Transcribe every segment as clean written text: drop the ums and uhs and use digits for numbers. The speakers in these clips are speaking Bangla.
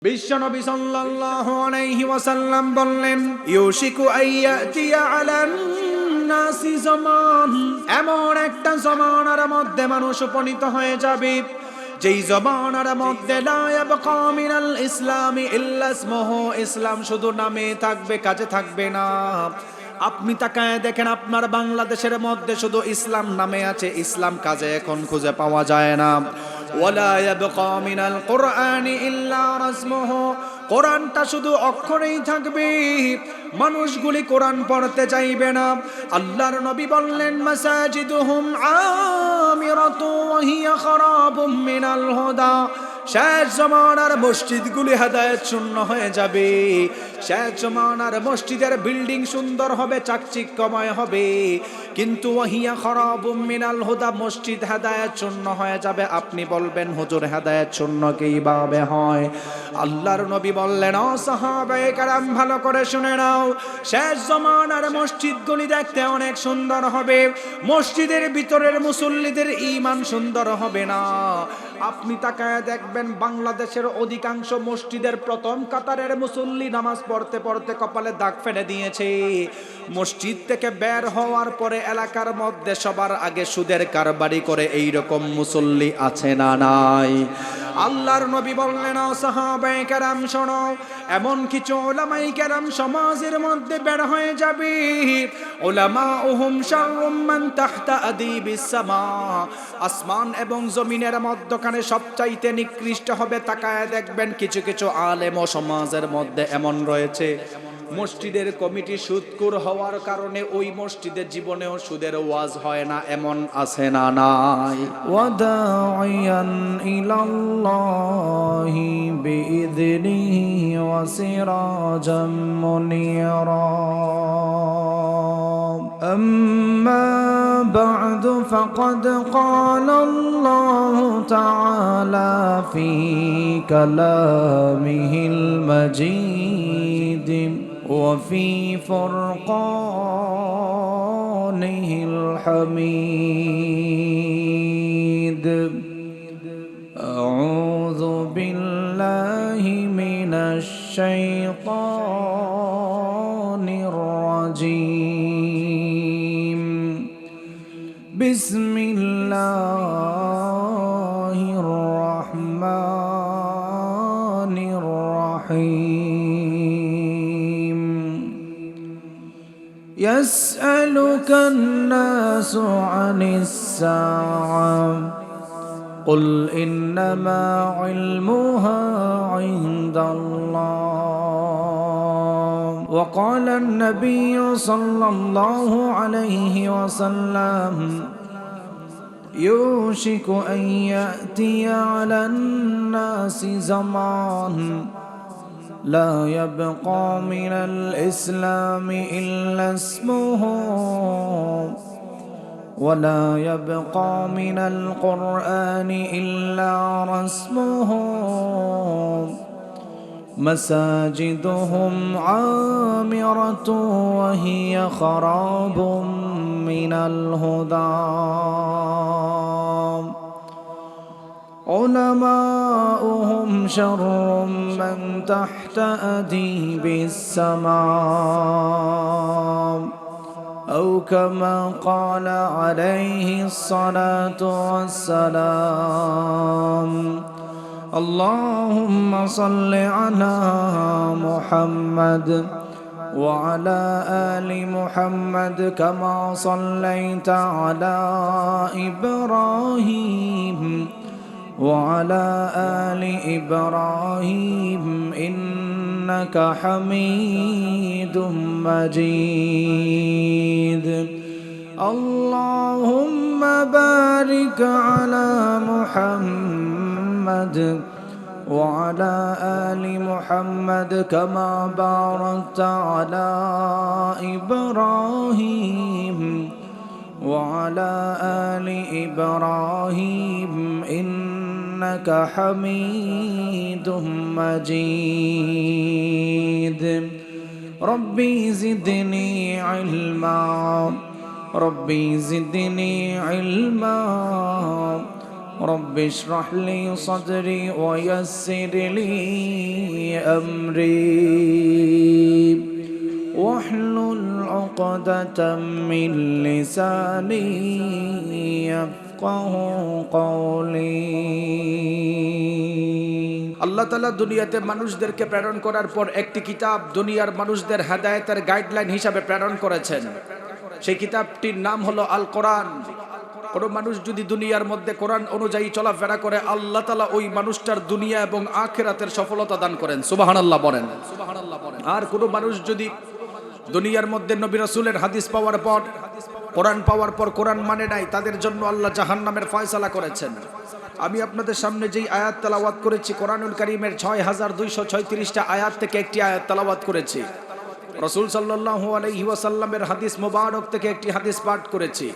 বিশ্বনবী সাল্লাল্লাহু আলাইহি ওয়াসাল্লাম বললেন, ইউশিকু আইয়াতিয়া আলান নাসি জামান, এমন একটা জামানার মধ্যে মানুষ উপনীত হয়ে যাবে যেই জামানার মধ্যে লা ইয়াবকা মিনাল ইসলামি ইল্লা ইসমুহু, ইসলাম শুধু নামে থাকবে, কাজে থাকবে না। আপনি তাকায় দেখেন, আপনার বাংলাদেশের মধ্যে শুধু ইসলাম নামে আছে, ইসলাম কাজে এখন খুঁজে পাওয়া যায় না। ওয়ালা ইয়াবকা মিনাল কুরআনি ইল্লা রাসমুহু, কোরআনটা শুধু অক্ষরেই থাকবে, মানুষগুলি কোরআন পড়তে চাইবে না। আল্লাহর নবী বললেন, মাসাজিদুহুম আমিরাতু ওয়া হিয়া খারাবুম মিনাল হুদা, শেষ জামানার মসজিদগুলি হেদায়েত শূন্য হয়ে যাবে। শেষ জামানার মসজিদের বিল্ডিং সুন্দর হবে, চাকচিক্যময় হবে, কিন্তু ওয়াহিয়া খারাবুম মিনাল হুদা, মসজিদ হেদায়েত শূন্য হয়ে যাবে। আপনি বলবেন, হুজুর হেদায়েত শূন্য কিভাবে হয়? আল্লাহর নবী বললেন, ও সাহাবায়ে কেরাম ভালো করে শুনে নাও, শেষ জামানার মসজিদগুলি দেখতে অনেক সুন্দর হবে, মসজিদের ভিতরের মুসল্লিদের ঈমান সুন্দর হবে না। আপনি তাকায় দেখবেন, বাংলাদেশের অধিকাংশ মসজিদের প্রথম কাতারের মুসল্লি নামাজ পড়তে পড়তে কপালে দাগ ফেলে দিয়েছে। মসজিদ থেকে বের হওয়ার পরে এলাকার মধ্যে সবার আগে সুদের কারবারি করে এইরকম মুসল্লি আছে না নাই? আল্লাহর নবী বললেন, ও সাহাবায়ে কেরাম শোনো, এমন কিছু উলামায়ে কেরাম সমাজের মধ্যে বের হয়ে যাবে, উলামাউহুম শাররুম মান তাহতা আদিবিস সামা, আসমান এবং জমিনের মধ্যখানে সবচাইতে নিকৃষ্ট হবে। তাকায় দেখবেন, কিছু কিছু আলেম ও সমাজের মধ্যে এমন রয়েছে, মসজিদের কমিটি সুদখোর হওয়ার কারণে ওই মসজিদের জীবনেও সুদের ওয়াজ হয় না, এমন আছে না নাই? ওয়াদাইয়ান ইলাল্লাহি বিইযনিহি ওয়া সিরাজাম মুনিরা। أما بعد فقد قال الله تعالى في كلامه المجيد وفي فرقانه الحميد. أعوذ بالله من الشيطان الرجيم. بسم الله الرحمن الرحيم. يسألك الناس عن الساعة قل إنما علمها عند الله. وقال النبي صلى الله عليه وسلم يوشك أن يأتي على الناس زمان لا يبقى من الإسلام إلا اسمه ولا يبقى من القرآن إلا رسمه مساجدهم عامرة وهي خراب من الهدى علماؤهم شر من تحت أديب السماء أو كما قال عليه الصلاة والسلام. اللهم صل على محمد وعلى آل محمد كما صليت على إبراهيم وعلى آل إبراهيم إنك حميد مجيد. اللهم بارك على محمد وعلى آل محمد كما باركت على إبراهيم وعلى آل إبراهيم إنك حميد مجيد. ربي زدني علما، ربي زدني علما، رب اشرح لي صدري ويسر لي أمري واحلل عقدة من لساني يفقه قولي আল্লাহ তাআলা দুনিয়াতে মানুষদেরকে প্রেরণ করার পর একটি কিতাব দুনিয়ার মানুষদের হেদায়েতের গাইডলাইন হিসাবে প্রেরণ করেছেন। সেই কিতাবটির নাম হলো আল কোরআন। কোন মানুষ যদি দুনিয়ার মধ্যে কোরআন অনুযায়ী চলাফেরা করে আল্লাহ তাআলা ওই মানুষটার দুনিয়া এবং আখিরাতের সফলতা দান করেন। সুবহানাল্লাহ বলেন। আর কোন মানুষ যদি দুনিয়ার মধ্যে নবী রাসূলের হাদিস পাওয়ার পর কোরআন পাওয়ার পর কোরআন মানে নাই, তাদের জন্য আল্লাহ জাহান্নামের ফয়সালা করেছেন। আমি আপনাদের সামনে যেই আয়াত তেলাওয়াত করেছি কোরআনুল কারীমের ৬২৩৬টা আয়াত থেকে একটি আয়াত তেলাওয়াত করেছি। রাসূল সাল্লাল্লাহু আলাইহি ওয়াসাল্লামের হাদিস মোবারক থেকে একটি হাদিস পাঠ করেছি।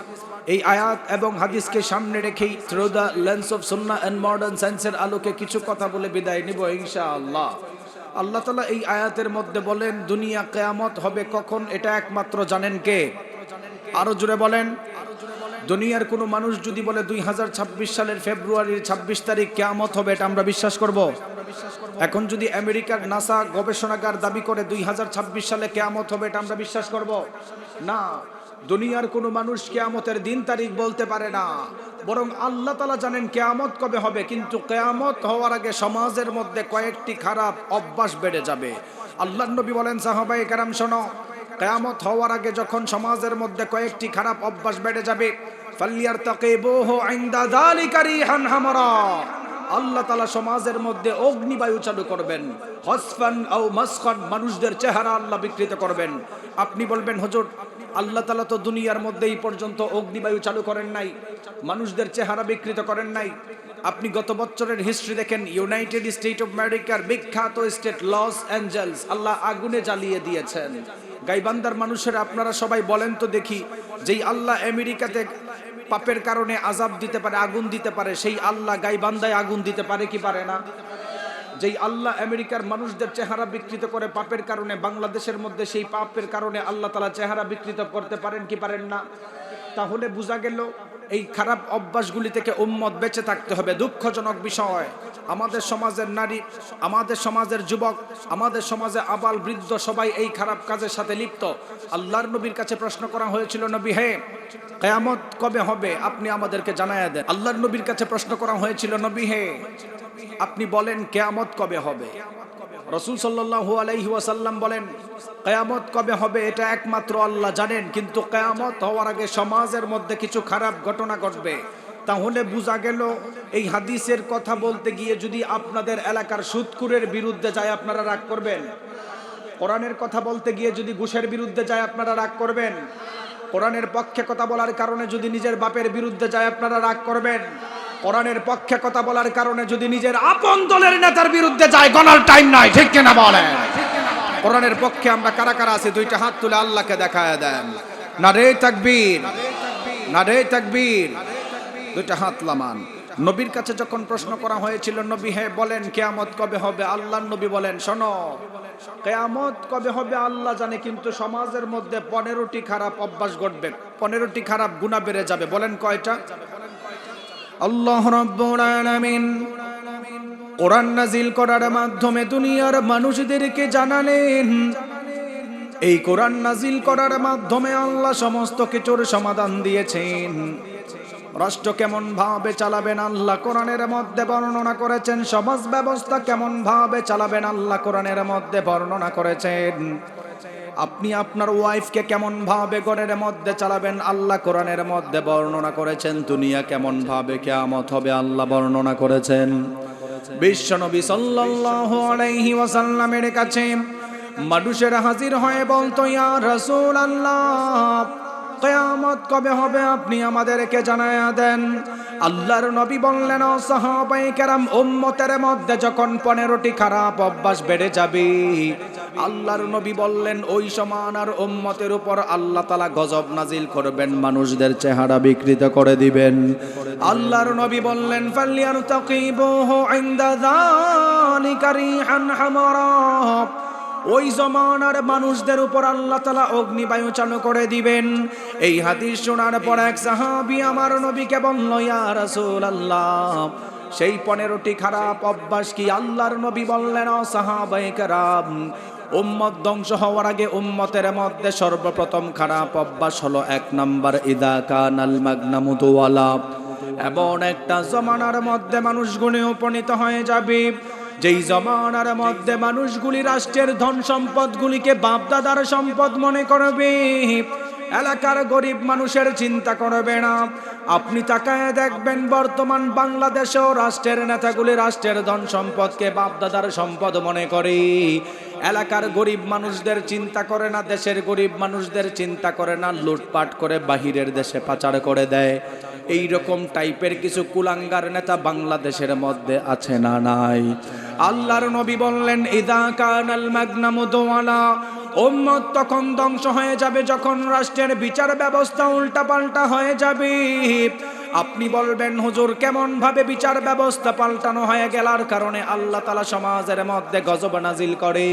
এই আয়াত এবং হাদিসকে সামনে রেখেই through the lens of Sunnah and modern সায়েন্সের আলোকে কিছু কথা বলে বিদায় নিব ইনশাআল্লাহ। আল্লাহ তাআলা এই আয়াতের মধ্যে বলেন দুনিয়া কিয়ামত হবে কখন এটা একমাত্র জানেন কে? আরো জোরে বলেন। দুনিয়ার কোনো মানুষ যদি বলে 2026 সালের ফেব্রুয়ারির 26 তারিখ কিয়ামত হবে, এটা আমরা বিশ্বাস করব? এখন যদি আমেরিকার নাসা গবেষণাগার দাবি করে 2026 সালে কিয়ামত হবে, এটা আমরা বিশ্বাস করব? না। দুনিয়ার কোনো মানুষ কিয়ামতের দিন তারিখ বলতে পারে না, বরং আল্লাহ তাআলা জানেন কিয়ামত কবে হবে। কিন্তু কিয়ামত হওয়ার আগে সমাজের মধ্যে কয়েকটি খারাপ অভ্যাস বেড়ে যাবে। আল্লাহর নবী বলেন, সাহাবায়ে কেরাম শোনো, কিয়ামত হওয়ার আগে যখন সমাজের মধ্যে কয়েকটি খারাপ অভ্যাস বেড়ে যাবে, ফালিয়ারতাকিবুহু ইনদা যালিকা রিহান হামারা, আল্লাহ তাআলা সমাজের মধ্যে অগ্নিবায়ু চালু করবেন। হসফান আও মাসখান, মানুষদের চেহারা আল্লাহ বিকৃত করবেন। আপনি বলবেন, হুজুর আল্লাহ তাআলা তো দুনিয়ার মধ্যে এই পর্যন্ত অগ্নিবায়ু চালু করেন নাই, মানুষদের চেহারা বিকৃত করেন নাই। আপনি গত বছরের হিস্ট্রি দেখেন, ইউনাইটেড স্টেট অফ আমেরিকার বিখ্যাত স্টেট লস অ্যাঞ্জেলস আল্লাহ আগুনে জ্বালিয়ে দিয়েছেন। গাইবান্দার মানুষেরা আপনারা সবাই বলেন তো দেখি, যেই আল্লাহ আমেরিকাতে পাপের কারণে আযাব দিতে পারে, আগুন দিতে পারে, সেই আল্লাহ গাইবান্দায় আগুন দিতে পারে কি পারে না? যেই আল্লাহ আমেরিকার মানুষদের চেহারা বিকৃত করে পাপের কারণে, বাংলাদেশের মধ্যে সেই পাপের কারণে আল্লাহ তাআলা চেহারা বিকৃত করতে পারেন কি পারেন না? তাহলে বোঝা গেল এই খারাপ অভ্যাসগুলি থেকে উম্মত বেঁচে থাকতে হবে। দুঃখজনক বিষয়, আমাদের সমাজের নারী, আমাদের সমাজের যুবক, আমাদের সমাজে আবাল বৃদ্ধ সবাই এই খারাপ কাজের সাথে লিপ্ত। আল্লাহর নবীর কাছে প্রশ্ন করা হয়েছিল, নবী হে কিয়ামত কবে হবে আপনি আমাদেরকে জানায়া দেন। আল্লাহর নবীর কাছে প্রশ্ন করা হয়েছিল, নবী হে আপনি বলেন কিয়ামত কবে হবে। রাসূল সাল্লাল্লাহু আলাইহি ওয়াসাল্লাম বলেন, কিয়ামত কবে হবে এটা একমাত্র আল্লাহ জানেন, কিন্তু কিয়ামত হওয়ার আগে সমাজের মধ্যে কিছু খারাপ ঘটনা ঘটবে। তাহলে বোঝা গেল এই হাদিসের কথা বলতে গিয়ে যদি আপনাদের এলাকার সুদখোরের বিরুদ্ধে যায় আপনারা রাগ করবেন? কোরআনের কথা বলতে গিয়ে যদি ঘুষের বিরুদ্ধে যায় আপনারা রাগ করবেন? কোরআনের পক্ষে কথা বলার কারণে যদি নিজের বাপের বিরুদ্ধে যায় আপনারা রাগ করবেন? কোরআনের পক্ষে কথা বলার কারণে যদি নিজের আপন দলের নেতার বিরুদ্ধে যায়, গণার টাইম নাই, ঠিক কিনা বলেন? কোরআনের পক্ষে আমরা কারা কারা আছি দুইটা হাত তুলে আল্লাহকে দেখায় দেন। নারে তাকবীর, নারে তাকবীর, দুইটা হাত লামান। নবীর কাছে যখন প্রশ্ন করা হয়েছিল, নবী হে বলেন কিয়ামত কবে হবে, আল্লাহর নবী বলেন, শোনো কিয়ামত কবে হবে আল্লাহ জানে, কিন্তু সমাজের মধ্যে 15টি খারাপ অভ্যাস ঘটবে, 15টি খারাপ গুনাহ বেড়ে যাবে। বলেন কয়টা? আল্লাহ রাব্বুল আলামিন কোরআন নাজিল করার মাধ্যমে দুনিয়ার মানুষদেরকে জানালেন, এই কোরআন নাজিল করার মাধ্যমে আল্লাহ সমস্ত কিছুর সমাধান দিয়েছেন। রাষ্ট্র কেমন ভাবে চালাবেন আল্লাহ কোরআনের মধ্যে বর্ণনা করেছেন, সমাজ ব্যবস্থা কেমন ভাবে চালাবেন আল্লাহ কোরআনের মধ্যে বর্ণনা করেছেন। আপনি আপনার ওয়াইফকে কেমন ভাবে ঘরের মধ্যে চালাবেন আল্লাহ কোরআনের মধ্যে বর্ণনা করেছেন। দুনিয়া কেমন ভাবে কিয়ামত হবে আল্লাহ বর্ণনা করেছেন। বিশ্বনবী সাল্লাল্লাহু আলাইহি ওয়াসাল্লামের কাছে মানুষেরা হাজির হয়ে বলতো, ইয়া রাসূলুল্লাহ কিয়ামত কবে হবে আপনি আমাদেরকে জানায়া দেন। আল্লাহর নবী বললেন, ও সাহাবায়ে কেরাম, উম্মতের মধ্যে যখন 15টি খারাপ অভ্যাস বেড়ে যাবে, আল্লাহর নবী বললেন ওই সমান আর উম্মতের উপর আল্লাহ তাআলা গজব নাজিল করবেন, মানুষদের চেহারা বিকৃত করে দিবেন। আল্লাহর নবী বললেন, ফালিয়ারতাকিবুহু ইনদা যালিকা রিহান হামারা, ওই জমানার মানুষদের উপর আল্লাহ তাআলা অগ্নিবায়ু চালু করে দিবেন। এই হাদিস শোনার পর এক সাহাবী আমার নবীকে বলল, ইয়া রাসূলুল্লাহ, সেই 15টি খারাপ অভ্যাস কি? আল্লাহর নবী বললেন, ও সাহাবায়ে কেরাম, উম্মত ধ্বংস হওয়ার আগে উম্মতের মধ্যে সর্বপ্রথম খারাপ অভ্যাস হলো 1 নাম্বার, ইদা কানাল মাগনামু দুওয়ালা। এমন একটা জমানার মধ্যে মানুষগুলি উপনীত হয়ে যাবে, যেই জমানার মধ্যে মানুষগুলি রাষ্ট্রের ধন সম্পদগুলিকে বাপদাদার সম্পদ মনে করবে, এলাকার গরিব মানুষের চিন্তা করবে না। আপনি তাকায় দেখবেন বর্তমান বাংলাদেশেও রাষ্ট্রের নেতাগুলি রাষ্ট্রের ধন সম্পদকে বাপদাদার সম্পদ মনে করে, এলাকার গরিব মানুষদের চিন্তা করে না, দেশের গরিব মানুষদের চিন্তা করে না, লুটপাট করে বাহিরের দেশে পাচার করে দেয়। এই রকম টাইপের কিছু কুলাঙ্গার নেতা বাংলাদেশের মধ্যে আছে না নাই? আল্লাহর নবী বললেন, ইদা কানাল মাগনামু দুওয়ালা, উম্মত তখন ধ্বংস হয়ে যাবে যখন রাষ্ট্রের বিচার ব্যবস্থা উল্টাপাল্টা হয়ে যাবে। আপনি বলবেন, হুজুর কেমন ভাবে বিচার ব্যবস্থা পাল্টানো হয়ে গেলার কারণে আল্লাহ তাআলা সমাজের মধ্যে গজব নাজিল করে?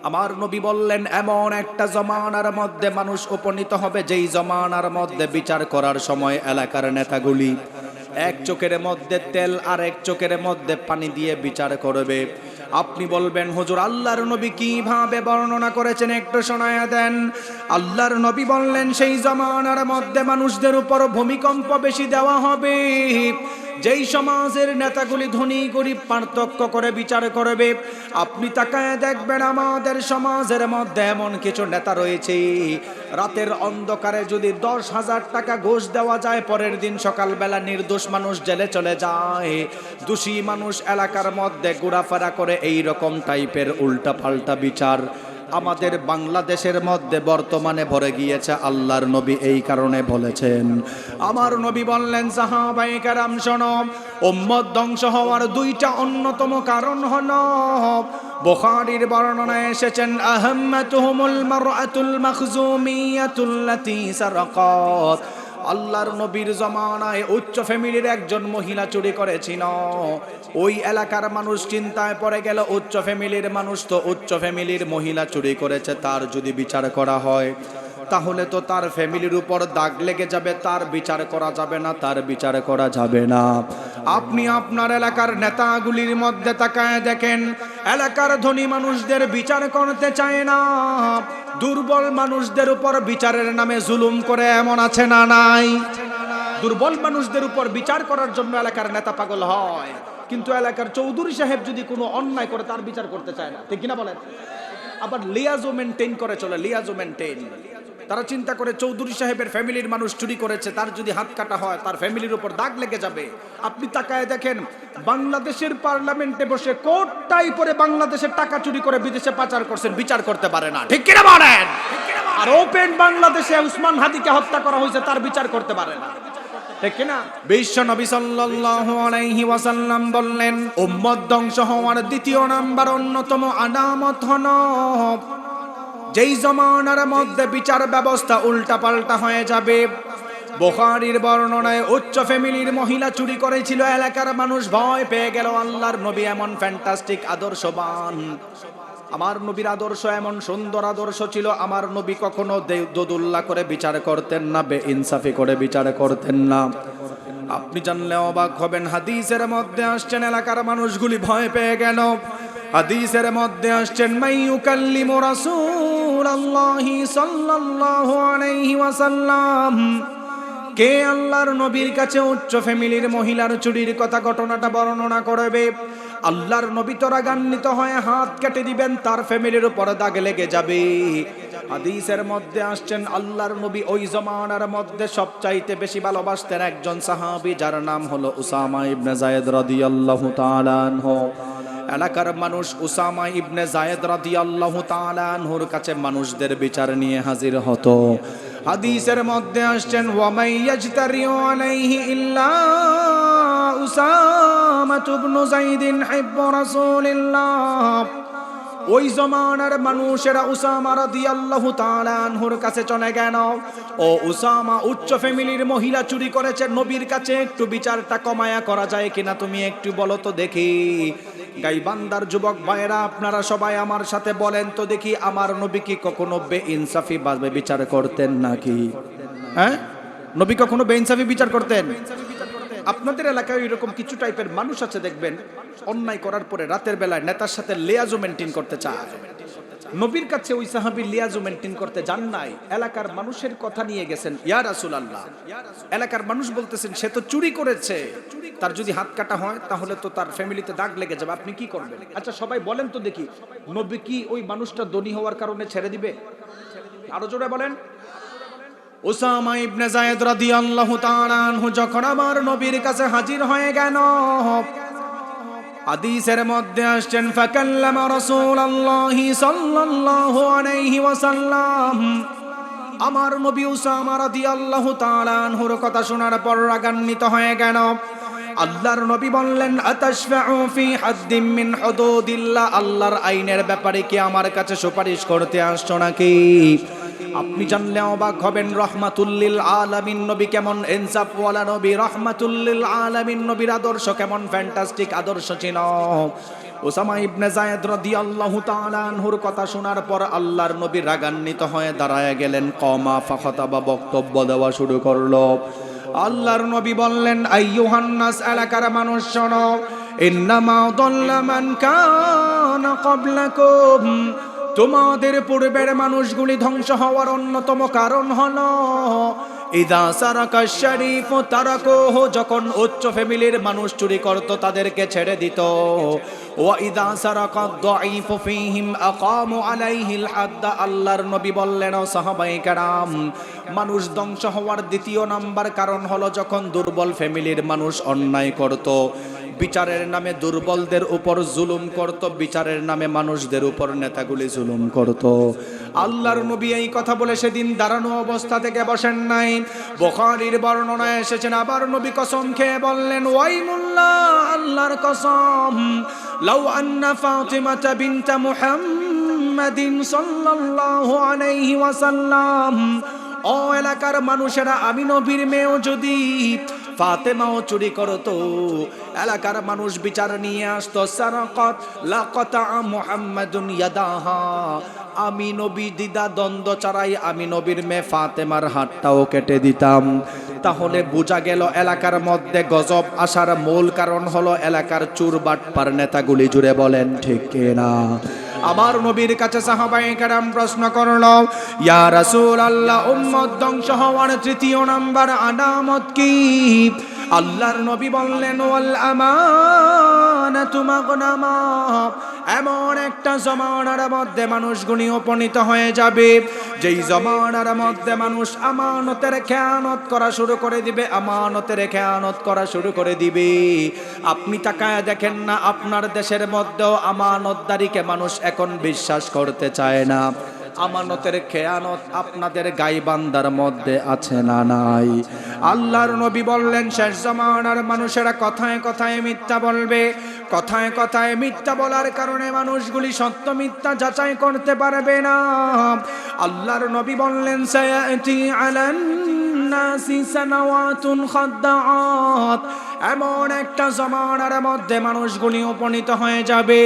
আমার নবী বললেন, এমন একটা জমানার মধ্যে মানুষ উপনীত হবে যেই জমানার মধ্যে বিচার করার সময় এলাকার নেতাগুলি এক চোখের মধ্যে তেল আর এক চোখের মধ্যে পানি দিয়ে বিচার করবে। আপনি বলবেন, হুজুর আল্লাহর নবী কিভাবে বর্ণনা করেছেন একটু শোনায়া দেন। আল্লাহর নবী বললেন, সেই জমানার মধ্যে মানুষদের উপর ভূমিকম্প বেশি দেওয়া হবে, যেই সমাজের নেতাগুলি ধনী গরিব পার্থক্য করে বিচার করবে। আপনি তাকায় দেখবেন আমাদের সমাজের মধ্যে এমন কিছু নেতা রয়েছে, রাতের অন্ধকারে যদি 10,000 টাকা ঘুষ দেওয়া যায়, পরের দিন সকালবেলা নির্দোষ মানুষ জেলে চলে যায়, দোষী মানুষ এলাকার মধ্যে ঘোরাফেরা করে। এই রকম টাইপের উল্টা পাল্টা বিচার আমাদের বাংলাদেশের মধ্যে বর্তমানে ভরে গিয়েছে। আল্লাহর নবী এই কারণে বলেছেন, আমার নবী বললেন, সাহাবায়ে কেরাম শোনো, উম্মত ধ্বংস হওয়ার 2টা অন্যতম কারণ হলো, বুখারীর বর্ণনায় এসেছেন, আহাম্মাতুহুমুল মারআতুল মাখজুমিয়াতুল্লাতী সারাকাত। আল্লাহর নবীর জমানায় উচ্চ ফ্যামিলির একজন মহিলা চুরি করেছিল। ওই এলাকার মানুষ চিন্তায় পড়ে গেল, উচ্চ ফ্যামিলির মানুষ তো উচ্চ ফ্যামিলির মহিলা চুরি করেছে, তার যদি বিচার করা হয় তাহলে তো তার ফ্যামিলির উপর দাগ লেগে যাবে, তার বিচার করা যাবে না, তার বিচার করা যাবে না। আপনি আপনার এলাকার নেতাগুলির মধ্যে তাকায় দেখেন, এলাকার ধনী মানুষদের বিচার করতে চায় না, দুর্বল মানুষদের উপর বিচারের নামে জুলুম করে, এমন আছে না নাই? দুর্বল মানুষদের উপর বিচার করার জন্য এলাকার নেতা পাগল হয়, কিন্তু এলাকার চৌধুরী সাহেব যদি কোনো অন্যায় করে তার বিচার করতে চায় না, ঠিক কিনা বলেন? আবার লিয়াজো মেনটেন করে চলে, লিয়াজো মেনটেন। তারা চিন্তা করে চৌধুরী সাহেবের ফ্যামিলির মানুষ চুরি করেছে, তার যদি হাত কাটা হয় তার ফ্যামিলির উপর দাগ লেগে যাবে। আপনি তাকায় দেখেন, বাংলাদেশের পার্লামেন্টে বসে কোটটাই পরে বাংলাদেশের টাকা চুরি করে বিদেশে পাচার করছেন, বিচার করতে পারে না, ঠিক কিনা বলেন? আর ওপেন বাংলাদেশে উসমান হাদিকে হত্যা করা হয়েছে, তার বিচার করতে পারে না, ঠিক কিনা? বিশ্ব নবী সাল্লাল্লাহু আলাইহি ওয়াসাল্লাম বললেন, উম্মত ধ্বংস হওয়ার 2য় নাম্বার অন্যতম আলামত হলো, যেই জমানার মধ্যে বিচার ব্যবস্থা উল্টাপাল্টা হয়ে যাবে। বুখারীর বর্ণনায় উচ্চ ফ্যামিলির মহিলা চুরি করেছিল, এলাকার মানুষ ভয় পেয়ে গেল। আল্লাহর নবী এমন ফ্যান্টাস্টিক আদর্শবান, আমার নবীর আদর্শ এমন সুন্দর আদর্শ ছিল, আমার নবী কখনো দোদুল্লাহ করে বিচার করতেন না, বেইনসাফি করে বিচার করতেন না। আপনি জানলে অবাক হবেন, হাদিসের মধ্যে আসছেন এলাকার মানুষগুলি ভয় পেয়ে গেল। হাদিসের মধ্যে আসছেন, মাইয়ুকাল্লিমু রাসূলুল্লাহি সাল্লাল্লাহু আলাইহি ওয়াসাল্লাম, কে আল্লাহর নবীর কাছে উচ্চ ফ্যামিলির মহিলার চুরির কথা ঘটনাটা বর্ণনা করবে। আল্লাহর নবী তো রাগান্বিত হয়ে হাত কেটে দিবেন, তার ফ্যামিলির উপর দাগ লেগে যাবে। হাদিসের মধ্যে আসছেন, আল্লাহর নবী ওই জমানার মধ্যে সবচাইতে বেশি ভালোবাসতেন একজন সাহাবী, যার নাম হলো উসামা ইবনে যায়েদ রাদিয়াল্লাহু তাআলা আনহু। এলাকার মানুষ উসামা ইবনে যায়েদ রাদিয়াল্লাহু তাআলা আনহুর কাছে মানুষদের বিচার নিয়ে হাজির হতো। হাদিসের মধ্যে আসছেন, ওয়া মাইয়াজতারিউ আলাইহি ইল্লা উসামা ইবনে যায়েদিন হিব্বু রাসূলিল্লাহ। ওই জমানার মানুষেরা উসামা রাদিয়াল্লাহু তাআলা আনহুর কাছে চলে গেল, ও উসামা উচ্চ ফ্যামিলির মহিলা চুরি করেছে, নবীর কাছে একটু বিচারটা কমায়া করা যায় কিনা, তুমি একটু বলো তো দেখি। গাইবান্দার যুবক ভাইরা, আপনারা সবাই আমার সাথে বলেন তো দেখি, আমার নবী কি কখনো বেইনসাফি ভাবে বিচার করতেন নাকি? হ্যাঁ, নবী কখনো বেইনসাফি বিচার করতেন? আপনাদের এলাকায় এরকম কিছু টাইপের মানুষ আছে, দেখবেন অন্যায় করার পরে রাতের বেলায় নেতার সাথে লিয়াজও মেনটেন করতে চায়। নবীর কাছে ওই সাহাবী লিয়াজও মেনটেন করতে যান নাই, এলাকার মানুষের কথা নিয়ে গেছেন, ইয়া রাসূলুল্লাহ, এলাকার মানুষ বলতেছেন সে তো চুরি করেছে, তার যদি হাত কাটা হয় তাহলে তো তার ফ্যামিলিতে দাগ লেগে যাবে, আপনি কি করবেন? আচ্ছা সবাই বলেন তো দেখি, নবী কি ওই মানুষটা ধনী হওয়ার কারণে ছেড়ে দিবে? আরো জোরে বলেন। উসামা ইবনে যায়েদ রাদিয়াল্লাহু তাআলা আনহু যখন আমার নবীর কাছে হাজির হয়ে গেল, হাদিসের মধ্যে আসছেন, ফাকাল্লামা রাসূলুল্লাহি সাল্লাল্লাহু আলাইহি ওয়াসাল্লাম, আমার নবী উসামা রাদিয়াল্লাহু তাআলা আনহুর কথা শোনার পর রাগান্বিত হয়ে গেল। আল্লাহর নবী বললেন, আতাশফাউ ফি হাদ্দিম মিন হুদুদিল্লাহ, আল্লাহর আইনের ব্যাপারে কি আমার কাছে সুপারিশ করতে আসছো নাকি? আপনি জানলে অবাক হবেন, রহমাতুল লিল আলামিন নবী কেমন ইনসাফওয়ালা নবী, রহমাতুল লিল আলামিন নবীর আদর্শ কেমন ফ্যান্টাস্টিক আদর্শ ছিল। উসামা ইবনে যায়েদ রাদিয়াল্লাহু তাআলা আনহুর কথা শোনার পর আল্লাহর নবী রাগান্বিত হয়ে দাঁড়ায় গেলেন, কমা ফাখাতাবা, বক্তব্য দেওয়া শুরু করলো। আল্লাহর নবী বললেন, আইয়ুহান নাস, এলাকার মানুষ শোনো, ইন্নামা দাল্লা মান কানা ক্বাবলাকুম, তোমাদের পূর্বের মানুষগুলি ধ্বংস হওয়ার অন্যতম কারণ হলো ইদা সারাকা শরীফ তারাকুহু, যখন উচ্চ ফ্যামিলির মানুষ চুরি করত তাদেরকে ছেড়ে দিত, ওয়া ইদা সারাকা দাঈফ ফীহিম আকামু আলাইহিল হাদ। আল্লাহর নবী বললেন, ও সাহাবায়ে কেরাম, মানুষ ধ্বংস হওয়ার দ্বিতীয় নাম্বার কারণ হলো যখন দুর্বল ফ্যামিলির মানুষ অন্যায় করত, বিচারের নামে দুর্বলদের উপর জুলুম করত, বিচারের নামে মানুষদের উপর নেতাগুলি জুলুম করত। আল্লাহর নবী এই কথা বলে সেদিন দাঁড়ানো অবস্থা থেকে বসেন নাই। বুখারীর বর্ণনায় এসেছেন, আবার নবী কসম খেয়ে বললেন, ওয়াইমুল্লাহ, আল্লাহর কসম, লাউ আন্না ফাতিমাতা বিনতা মুহাম্মাদিন সাল্লাল্লাহু আলাইহি ওয়াসাল্লাম, ও এলাকার মানুষেরা, আমি নবীর মেয়েও যদি ফাতেমাও চুরি করতো, এলাকার মানুষ বিচার নিয়ে আসতো, সারাকাত লাকাতা মুহাম্মাদুন ইয়াদাহা, আমি নবী দ্বিধা দ্বন্দ্ব ছাড়াই আমি নবীর মেয়ে ফাতেমার হাতটাও কেটে দিতাম। তাহলে বোঝা গেল এলাকার মধ্যে গজব আসার মূল কারণ হলো এলাকার চুর বাটপার নেতাগুলি। জুড়ে বলেন ঠিক কিনা? আমার নবীর কাছে সাহাবায়ে কেরাম প্রশ্ন করলো, ইয়া রাসূলুল্লাহ, উম্মত ধ্বংস হওয়ার তৃতীয় নাম্বার আলামত কি? আল্লাহর নবী বললেন, ওয়াল আমানাতু মাগনামা, এমন একটা জমানার মধ্যে মানুষগুলি উপনীত হয়ে যাবে যেই জমানার মধ্যে মানুষ আমানতের খেয়ানত করা শুরু করে দিবে, আমানতের খেয়ানত করা শুরু করে দিবে। আপনি তাকায় দেখেন না, আপনার দেশের মধ্যেও আমানতদারিকে মানুষ এখন বিশ্বাস করতে চায় না। আমানতের খেয়ানত আপনাদের গাইবান্দার মধ্যে আছে না নাই? আল্লাহর নবী বললেন, শেষ জামানার মানুষেরা কথায় কথায় মিথ্যা বলবে, কথায় কথায় মিথ্যা বলার কারণে মানুষগুলি সত্য মিথ্যা যাচাই করতে পারবে না। আল্লাহর নবী বললেন, সায়াতি আলান নাসি সানাওয়াতুন খাদ্দাআত, এমন একটা জমানার মধ্যে মানুষগুলি উপনীত হয়ে যাবে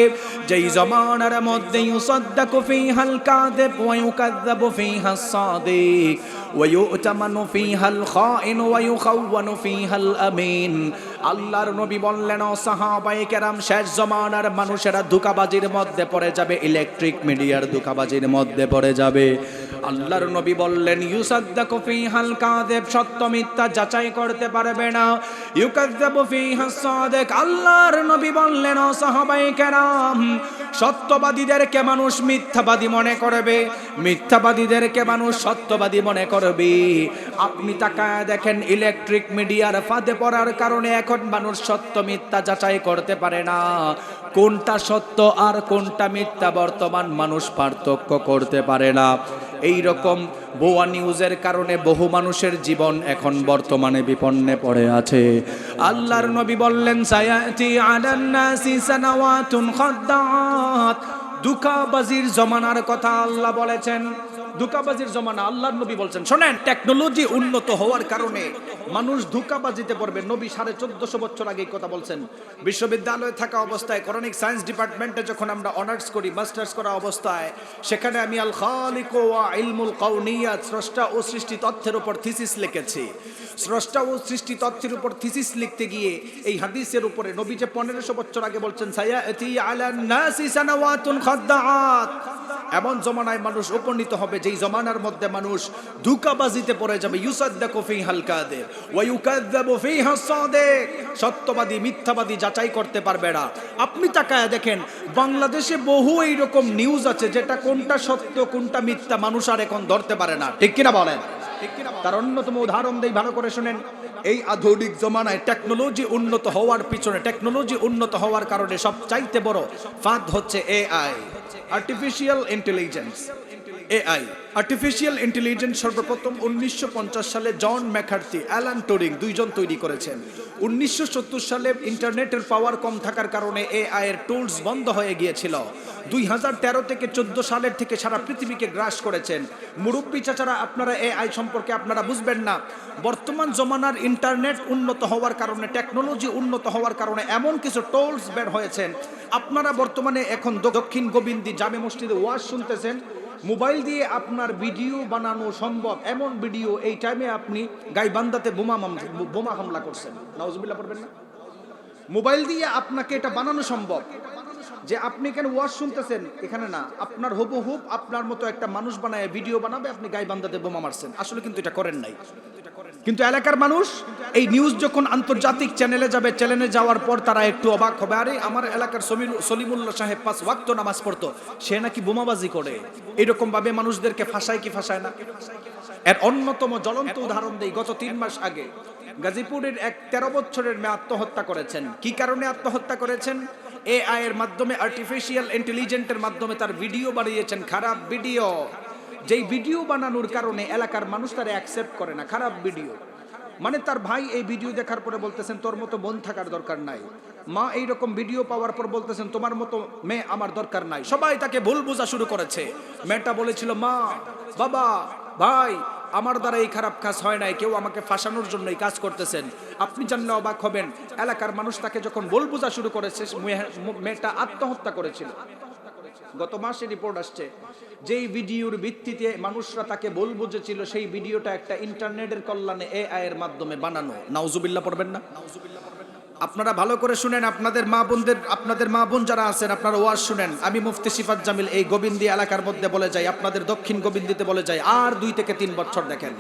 যেই জমানার মধ্যে ইউসাদ্দাকু ফীহাল কাযিব ওয়া ইউকাযযাবু ফীহাস সাদিক ওয়া ইউতামানু ফীহাল খাইন ওয়া ইউখাওয়ানু ফীহাল আমিন। আল্লাহর নবী বললেন, ও সাহাবায়ে কেরাম, শেষ জমানার মানুষেরা ধোঁকাবাজির মধ্যে পড়ে যাবে, ইলেকট্রিক মিডিয়ার ধোঁকাবাজির মধ্যে পড়ে যাবে। আল্লাহর নবী বললেন, ইউসাদ্দাকু ফীহাল কাযিব, সত্য মিথ্যা যাচাই করতে পারবে না, ইউকাযযাবু ফীহাস সাদিক। আল্লাহর নবী বললেন, ও সাহাবায়ে কেরাম, সত্যবাদীদেরকে মানুষ মিথ্যাবাদী মনে করবে, মিথ্যাবাদীদেরকে মানুষ সত্যবাদী মনে করবে। আপনি তাকায় দেখেন, ইলেকট্রিক মিডিয়ার ফাঁদে পড়ার কারণে এখন মানুষ সত্য মিথ্যা যাচাই করতে পারে না, কোনটা সত্য আর কোনটা মিথ্যা বর্তমান মানুষ পার্থক্য করতে পারে না। এই রকম ভুয়া নিউজের কারণে বহু মানুষের জীবন এখন বর্তমানে বিপন্নে পড়ে আছে। আল্লাহর নবী বললেন, সায়াতি আলান নাসি সানাওয়াতুন খাদ্দাআত, ধোঁকাবাজির জমানার কথা আল্লাহ বলেছেন। ধোঁকাবাজির জমানা। আল্লাহর নবী বলছেন, শোনেন, টেকনোলজি উন্নত হওয়ার কারণে মানুষ ধোঁকাবাজিতে পড়বে। নবী 1450 বছর আগে কথা বলছেন। বিশ্ববিদ্যালয়ে থাকা অবস্থায় করণিক সায়েন্স ডিপার্টমেন্টে যখন আমরা অনার্স করি, মাস্টার্স করা অবস্থায়, সেখানে আমি আল খালিক ওয়া ইলমুল কাউনিয়াত, স্রষ্টা ও সৃষ্টি তথ্যের উপর থিসিস লিখেছি। স্রষ্টা ও সৃষ্টি তথ্যের উপর থিসিস লিখতে গিয়ে এই হাদিসের উপরে নবী যে 1500 বছর আগে বলছেন, সায়াতি আলান নাসি সানাওয়াতুন খাদ্দাআত, এমন জমানায় মানুষ উপনীত হবে যেই জমানার মধ্যে মানুষ ধোঁকাবাজিতে পড়ে যাবে। ইউসাদ্দাকু ফিহাল কাযিব ওয়া ইউকাযযাবু ফিহা সাদিক, সত্যবাদী মিথ্যাবাদী যাচাই করতে পারবে না। আপনি তাকায় দেখেন, বাংলাদেশে বহু এইরকম নিউজ আছে যেটা কোনটা সত্য কোনটা মিথ্যা মানুষ আর এখন ধরতে পারে না, ঠিক কিনা বলেন? তার অন্যতম উদাহরণ দেই, ভালো করে শুনেন। এই আধুনিক জমানায় টেকনোলজি উন্নত হওয়ার পিছনে, টেকনোলজি উন্নত হওয়ার কারণে সবচাইতে বড় ফাঁদ হচ্ছে AI, artificial intelligence. AI, artificial intelligence সর্বপ্রথম 1950 সালে জন ম্যাকার্থি, অ্যালান টুরিং দুইজন তৈরি করেছেন। 1970 সালে ইন্টারনেটের পাওয়ার কম থাকার কারণে এআই এর টুলস বন্ধ হয়ে গিয়েছিল। 2013 থেকে 14 সালের থেকে সারা পৃথিবীকে গ্রাস করেছেন। মুরব্বী চাচারা, আপনারা এআই সম্পর্কে আপনারা বুঝবেন না। বর্তমান জমানার ইন্টারনেট উন্নত হওয়ার কারণে, টেকনোলজি উন্নত হওয়ার কারণে এমন কিছু টুলস বের হয়েছেন। আপনারা বর্তমানে এখন দক্ষিণ গোবিন্দি জামে মসজিদে ওয়াজ শুনতেছেন, মোবাইল দিয়ে আপনার ভিডিও বানানো সম্ভব। এমন ভিডিও এই টাইমে আপনি গাইবান্ধাতে বোমা হামলা করছেন, নাউজুবিল্লাহ পড়বেন না? মোবাইল দিয়ে আপনাকে এটা বানানো সম্ভব যে আপনি এখানে ওয়াজ শুনতেছেন, এখানে না, আপনার হুবহুব আপনার মতো একটা মানুষ বানায় ভিডিও বানাবে, আপনি গাইবান্ধাতে বোমা মারছেন। আসলে কিন্তু এটা করেন নাই। কিন্তু এলাকার মানুষ এই নিউজ যখন আন্তর্জাতিক চ্যানেলে যাবে, চ্যানেলে যাওয়ার পর তারা একটু অবাক হবে, আরে আমার এলাকার সলিমুল্লাহ সাহেব 5 ওয়াক্ত নামাজ পড়তো, সে নাকি বোমাবাজি করে। এরকম ভাবে মানুষদেরকে ফাঁসায় কি ফাঁসায় না? এর অন্যতম জ্বলন্ত উদাহরণ দেই। গত 3 মাস আগে গাজীপুরের এক 13 বছরের মেয়ে আত্মহত্যা করেছেন। কি কারণে আত্মহত্যা করেছেন? এআই এর মাধ্যমে, আর্টিফিশিয়াল ইন্টেলিজেন্সের মাধ্যমে তার ভিডিও বানিয়েছেন, খারাপ ভিডিও। যেই ভিডিও বানানোর কারণে এলাকার মানুষ তারা অ্যাকসেপ্ট করে না, খারাপ ভিডিও। মানে তার ভাই এই ভিডিও দেখার পরে বলতেছেন, তোর মতো বোন থাকার দরকার নাই। মা এইরকম ভিডিও পাওয়ার পর বলতেছেন, তোমার মতো মেয়ে আমার দরকার নাই। সবাই তাকে ভুল বোঝা শুরু করেছে। মেয়েটা বলেছিল, মা, বাবা, ভাই, আমার দ্বারা এই খারাপ কাজ হয় নাই, কেউ আমাকে ফাঁসানোর জন্য এই কাজ করতেছেন। আপনি জানলে অবাক হবেন, এলাকার মানুষ তাকে যখন ভুল বোঝা শুরু করেছে, মেয়েটা আত্মহত্যা করেছিল। গত মাসে রিপোর্ট আসছে, যেই ভিডিওর ভিত্তিতে মানুষরা তাকে ভুল বুঝেছিল, সেই ভিডিওটা একটা ইন্টারনেটের কল্যাণে এআই এর মাধ্যমে বানানো। নাউজুবিল্লাহ পড়বেন না? আপনারা ভালো করে শুনেন, আপনাদের মা বোন যারা আছেন, আপনারা ওয়াজ শুনেন। আমি মুফতি সিফাত জামিল এই গোবিন্দি এলাকার মধ্যে বলে যাই, আপনাদের দক্ষিণ গোবিন্দিতে বলে যাই, আর 2 থেকে 3 বছর দেখেন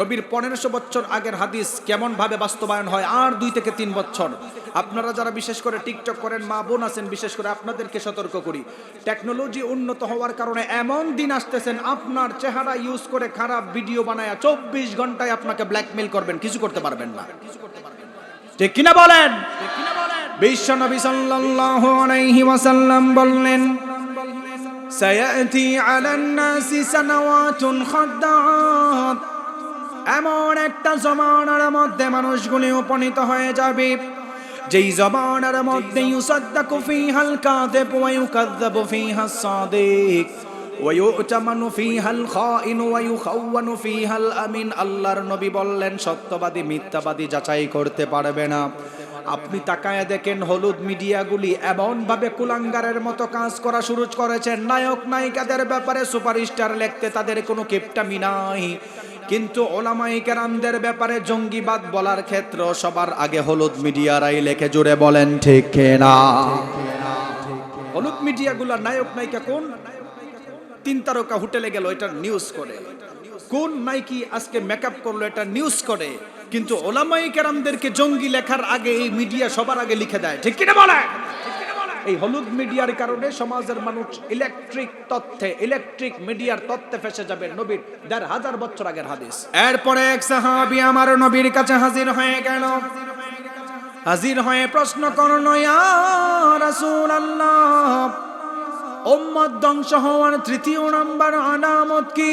নবীর 1500 বছর আগের হাদিস কেমন ভাবে বাস্তবায়ন হয়। আর 2 থেকে 3 বছর আপনারা যারা বিশেষ করে টিকটক করেন, মা বোন আছেন, বিশেষ করে আপনাদেরকে সতর্ক করি, টেকনোলজি উন্নত হওয়ার কারণে এমন দিন আসতেছেন, আপনার চেহারা ইউজ করে খারাপ ভিডিও বানায়া 24 ঘন্টায় আপনাকে ব্ল্যাকমেইল করবেন, কিছু করতে পারবেন না। ঠিক কিনা বলেন? বিশ্ব নবী সাল্লাল্লাহু আলাইহি ওয়াসাল্লাম বললেন, সায়াতি আলান নাসি সানাওয়াতুন খাদ্দাআত, এমন একটা জমানার মধ্যে মানুষগুলি উপনীত হয়ে যাবে যেই জমানার মধ্যে ইউসাদ্দাকু ফিহাল কাযিব ওয়া ইউকাযযাবু ফিহাস সাদিক ওয়া ইউতামানু ফিহাল খাইন ওয়া ইউখাওয়ানু ফিহাল আমিন। আল্লাহর নবী বললেন, সত্যবাদী মিথ্যাবাদী যাচাই করতে পারবে না। আপনি তাকায় দেখেন, হলুদ মিডিয়াগুলি এমন ভাবে কুলাঙ্গারের মতো কাজ করা শুরু করেছেন, নায়ক নায়িকাদের ব্যাপারে সুপারস্টার লিখতে তাদের কোনো কিপটামি নাই, কিন্তু ওলামায়ে কেরামদের ব্যাপারে জঙ্গিবাদ বলার ক্ষেত্রে সবার আগে হলুদ মিডিয়ারাই লেখে। জুড়ে বলেন ঠিক না? হলুদ মিডিয়াগুলোর নায়ক নায়িকা কোন 3 তারকা হোটেলে গেল, এটা নিউজ করে। কোন নায়িকা আজকে মেকআপ করলো, এটা নিউজ করে। কিন্তু ওলামায়ে কেরামদেরকে জঙ্গি লেখার আগে এই মিডিয়া সবার আগে লিখে দেয়, ঠিক কিনা বলে? এই হলুদ মিডিয়ার কারণে সমাজের মানুষ ইলেকট্রিক মিডিয়ার তত্ত্বে ফেসে যাবে। নবীর 1500 বছর আগের হাদিস। এরপরে এক সাহাবী আমার নবীর কাছে হাজির হয়ে গেল। হাজির হয়ে প্রশ্ন করলো, ইয়া রাসূলুল্লাহ, উম্মত ধ্বংস হওয়ার 3য় নাম্বার আলামত কি?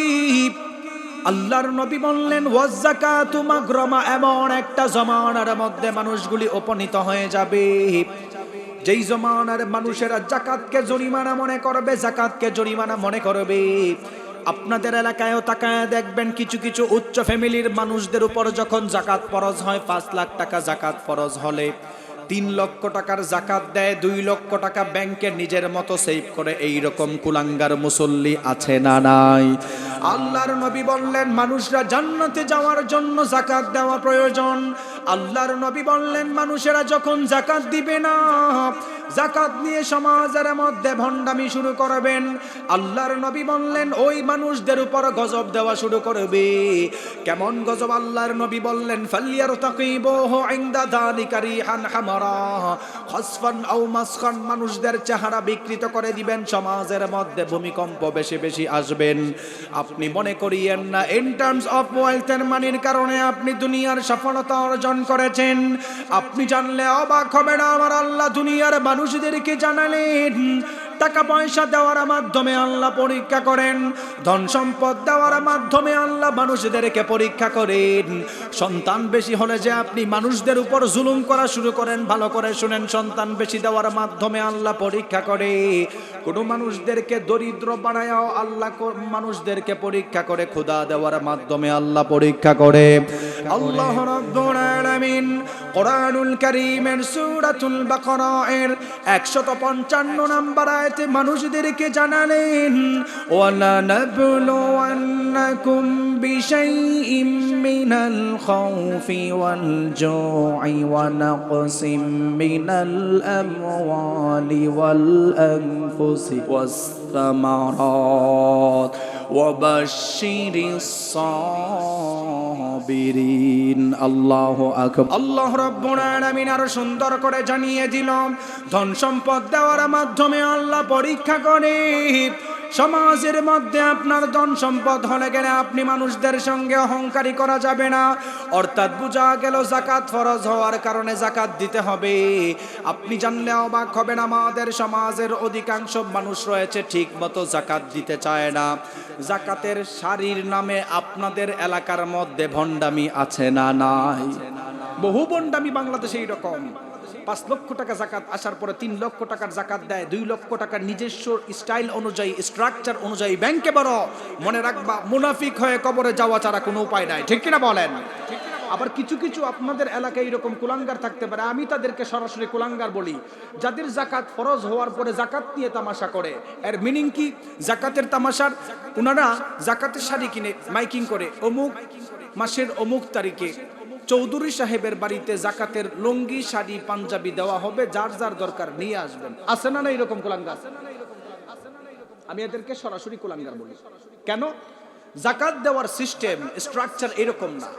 আল্লাহর নবী বললেন, ওয়াজ যাকাতু মাগরামা, এমন একটা জমানার মধ্যে মানুষগুলি উপনীত হয়ে যাবে যেই জমানার মানুষেরা জাকাতকে জরিমানা মনে করবে, জাকাতকে জরিমানা মনে করবে। আপনাদের এলাকায়ও তাকায় দেখবেন কিছু কিছু উচ্চ ফ্যামিলির মানুষদের উপর যখন জাকাত ফরজ হয়, 5 লাখ টাকা জাকাত ফরজ হলে 3 লক্ষ টাকার জাকাত দেয়, 2 লক্ষ টাকা ব্যাংকে নিজের মতো সেভ করে। এই রকম কুলাঙ্গার মুসল্লি আছে না নাই? আল্লাহর নবী বললেন মানুষরা জান্নাতে যাওয়ার জন্য জাকাত দেওয়া প্রয়োজন। আল্লাহর নবী বললেন মানুষেরা যখন জাকাত দিবে না, জাকাত নিয়ে সমাজের মধ্যে ভণ্ডামি শুরু করবেন, আল্লাহর নবী বললেন ওই মানুষদের উপর গজব দেওয়া শুরু করবে। কেমন গজব? আল্লাহর নবী বললেন ফালিয়ারতাকিবুহু ইনদা যালিকা রিহান হামারা খাসফান আও মাসখান, মানুষদের চেহারা বিকৃত করে দিবেন, সমাজের মধ্যে ভূমিকম্প বেশি বেশি আসবেন। আপনি মনে করিয়েন না ইন টার্মস অফ ওয়েলথ এর মানির কারণে আপনি দুনিয়ার সফলতা অর্জন করেছেন। আপনি জানলে অবাক হবেন, আমার আল্লাহ দুনিয়ার মানুষদেরকে জানালেন টাকা পয়সা দেওয়ার মাধ্যমে আল্লাহ পরীক্ষা করেন, ধন সম্পদ দেওয়ার মাধ্যমে আল্লাহ মানুষদেরকে পরীক্ষা করেন। সন্তান বেশি হলে যে আপনি মানুষদের উপর জুলুম করা শুরু করেন, ভালো করে শুনেন, সন্তান বেশি দেওয়ার মাধ্যমে আল্লাহ পরীক্ষা করে। কোন মানুষদেরকে দরিদ্র বানায়ও আল্লাহ মানুষদেরকে পরীক্ষা করে, ক্ষুধা দেওয়ার মাধ্যমে আল্লাহ পরীক্ষা করে। আল্লাহ রাব্বুল আলামিন কোরআনুল কারীমের সূরাতুল বাকারা এর 155 নম্বর আয়াতে মানুষদেরকে জানালেন ওয়ালা নাবলুওয়ান্নাকুম বিশাইইম মিনাল খাউফি ওয়াল জু'i ওয়া নাকসিম মিনাল আমওয়ালি ওয়াল আনফুসি ওয়াস সামারাত ওয়া বাশশিরিস সাবিরিন। আল্লাহু আকবার। আল্লাহ রাব্বুল আলামিন আরো সুন্দর করে জানিয়ে দিল ধন সম্পদ দেওয়ার মাধ্যমে আল্লাহ পরীক্ষা করে। সমাজের মধ্যে আপনার ধন সম্পদ হলে গেলে আপনি মানুষদের সঙ্গে অহংকারী করা যাবে না। অর্থাৎ বোঝা গেল জাকাত ফরজ হওয়ার কারণে জাকাত দিতে হবে। আপনি জানলে অবাক হবেন, আমাদের সমাজের অধিকাংশ মানুষ রয়েছে ঠিক মতো জাকাত দিতে চায় না। জাকাতের শাড়ির নামে আপনাদের এলাকার মধ্যে ভণ্ডামি আছে না নাই? বহু ভণ্ডামি বাংলাদেশে এইরকম। 5 লক্ষ টাকা জাকাত আসার পরে 3 লক্ষ টাকার জাকাত দেয়, 2 লক্ষ টাকার নিজস্ব স্টাইল অনুযায়ী, স্ট্রাকচার অনুযায়ী ব্যাংকে বড়। মনে রাখবা, মুনাফিক হয়ে কবরে যাওয়া ছাড়া কোনো উপায় নাই। ঠিক কিনা বলেন? আবার কিছু কিছু আপনাদের এলাকায় এরকম কুলাঙ্গার থাকতে পারে, আমি তাদেরকে সরাসরি কুলাঙ্গার বলি, যাদের জাকাত ফরজ হওয়ার পরে জাকাত নিয়ে তামাশা করে। এর মিনিং কি? জাকাতের তামাশার ওনারা জাকাতের শাড়ি কিনে মাইকিং করে, অমুক মাসের অমুক তারিখে চৌধুরী সাহেবের বাড়িতে জাকাতের লুঙ্গি, শাড়ি, পাঞ্জাবি দেওয়া হবে, যার যার দরকার নিয়ে আসবেন। আছে না না এরকম কুলাঙ্গার? আমি এদেরকে সরাসরি কুলাঙ্গার বলি। কেন? জাকাত দেওয়ার সিস্টেম, স্ট্রাকচার এরকম না।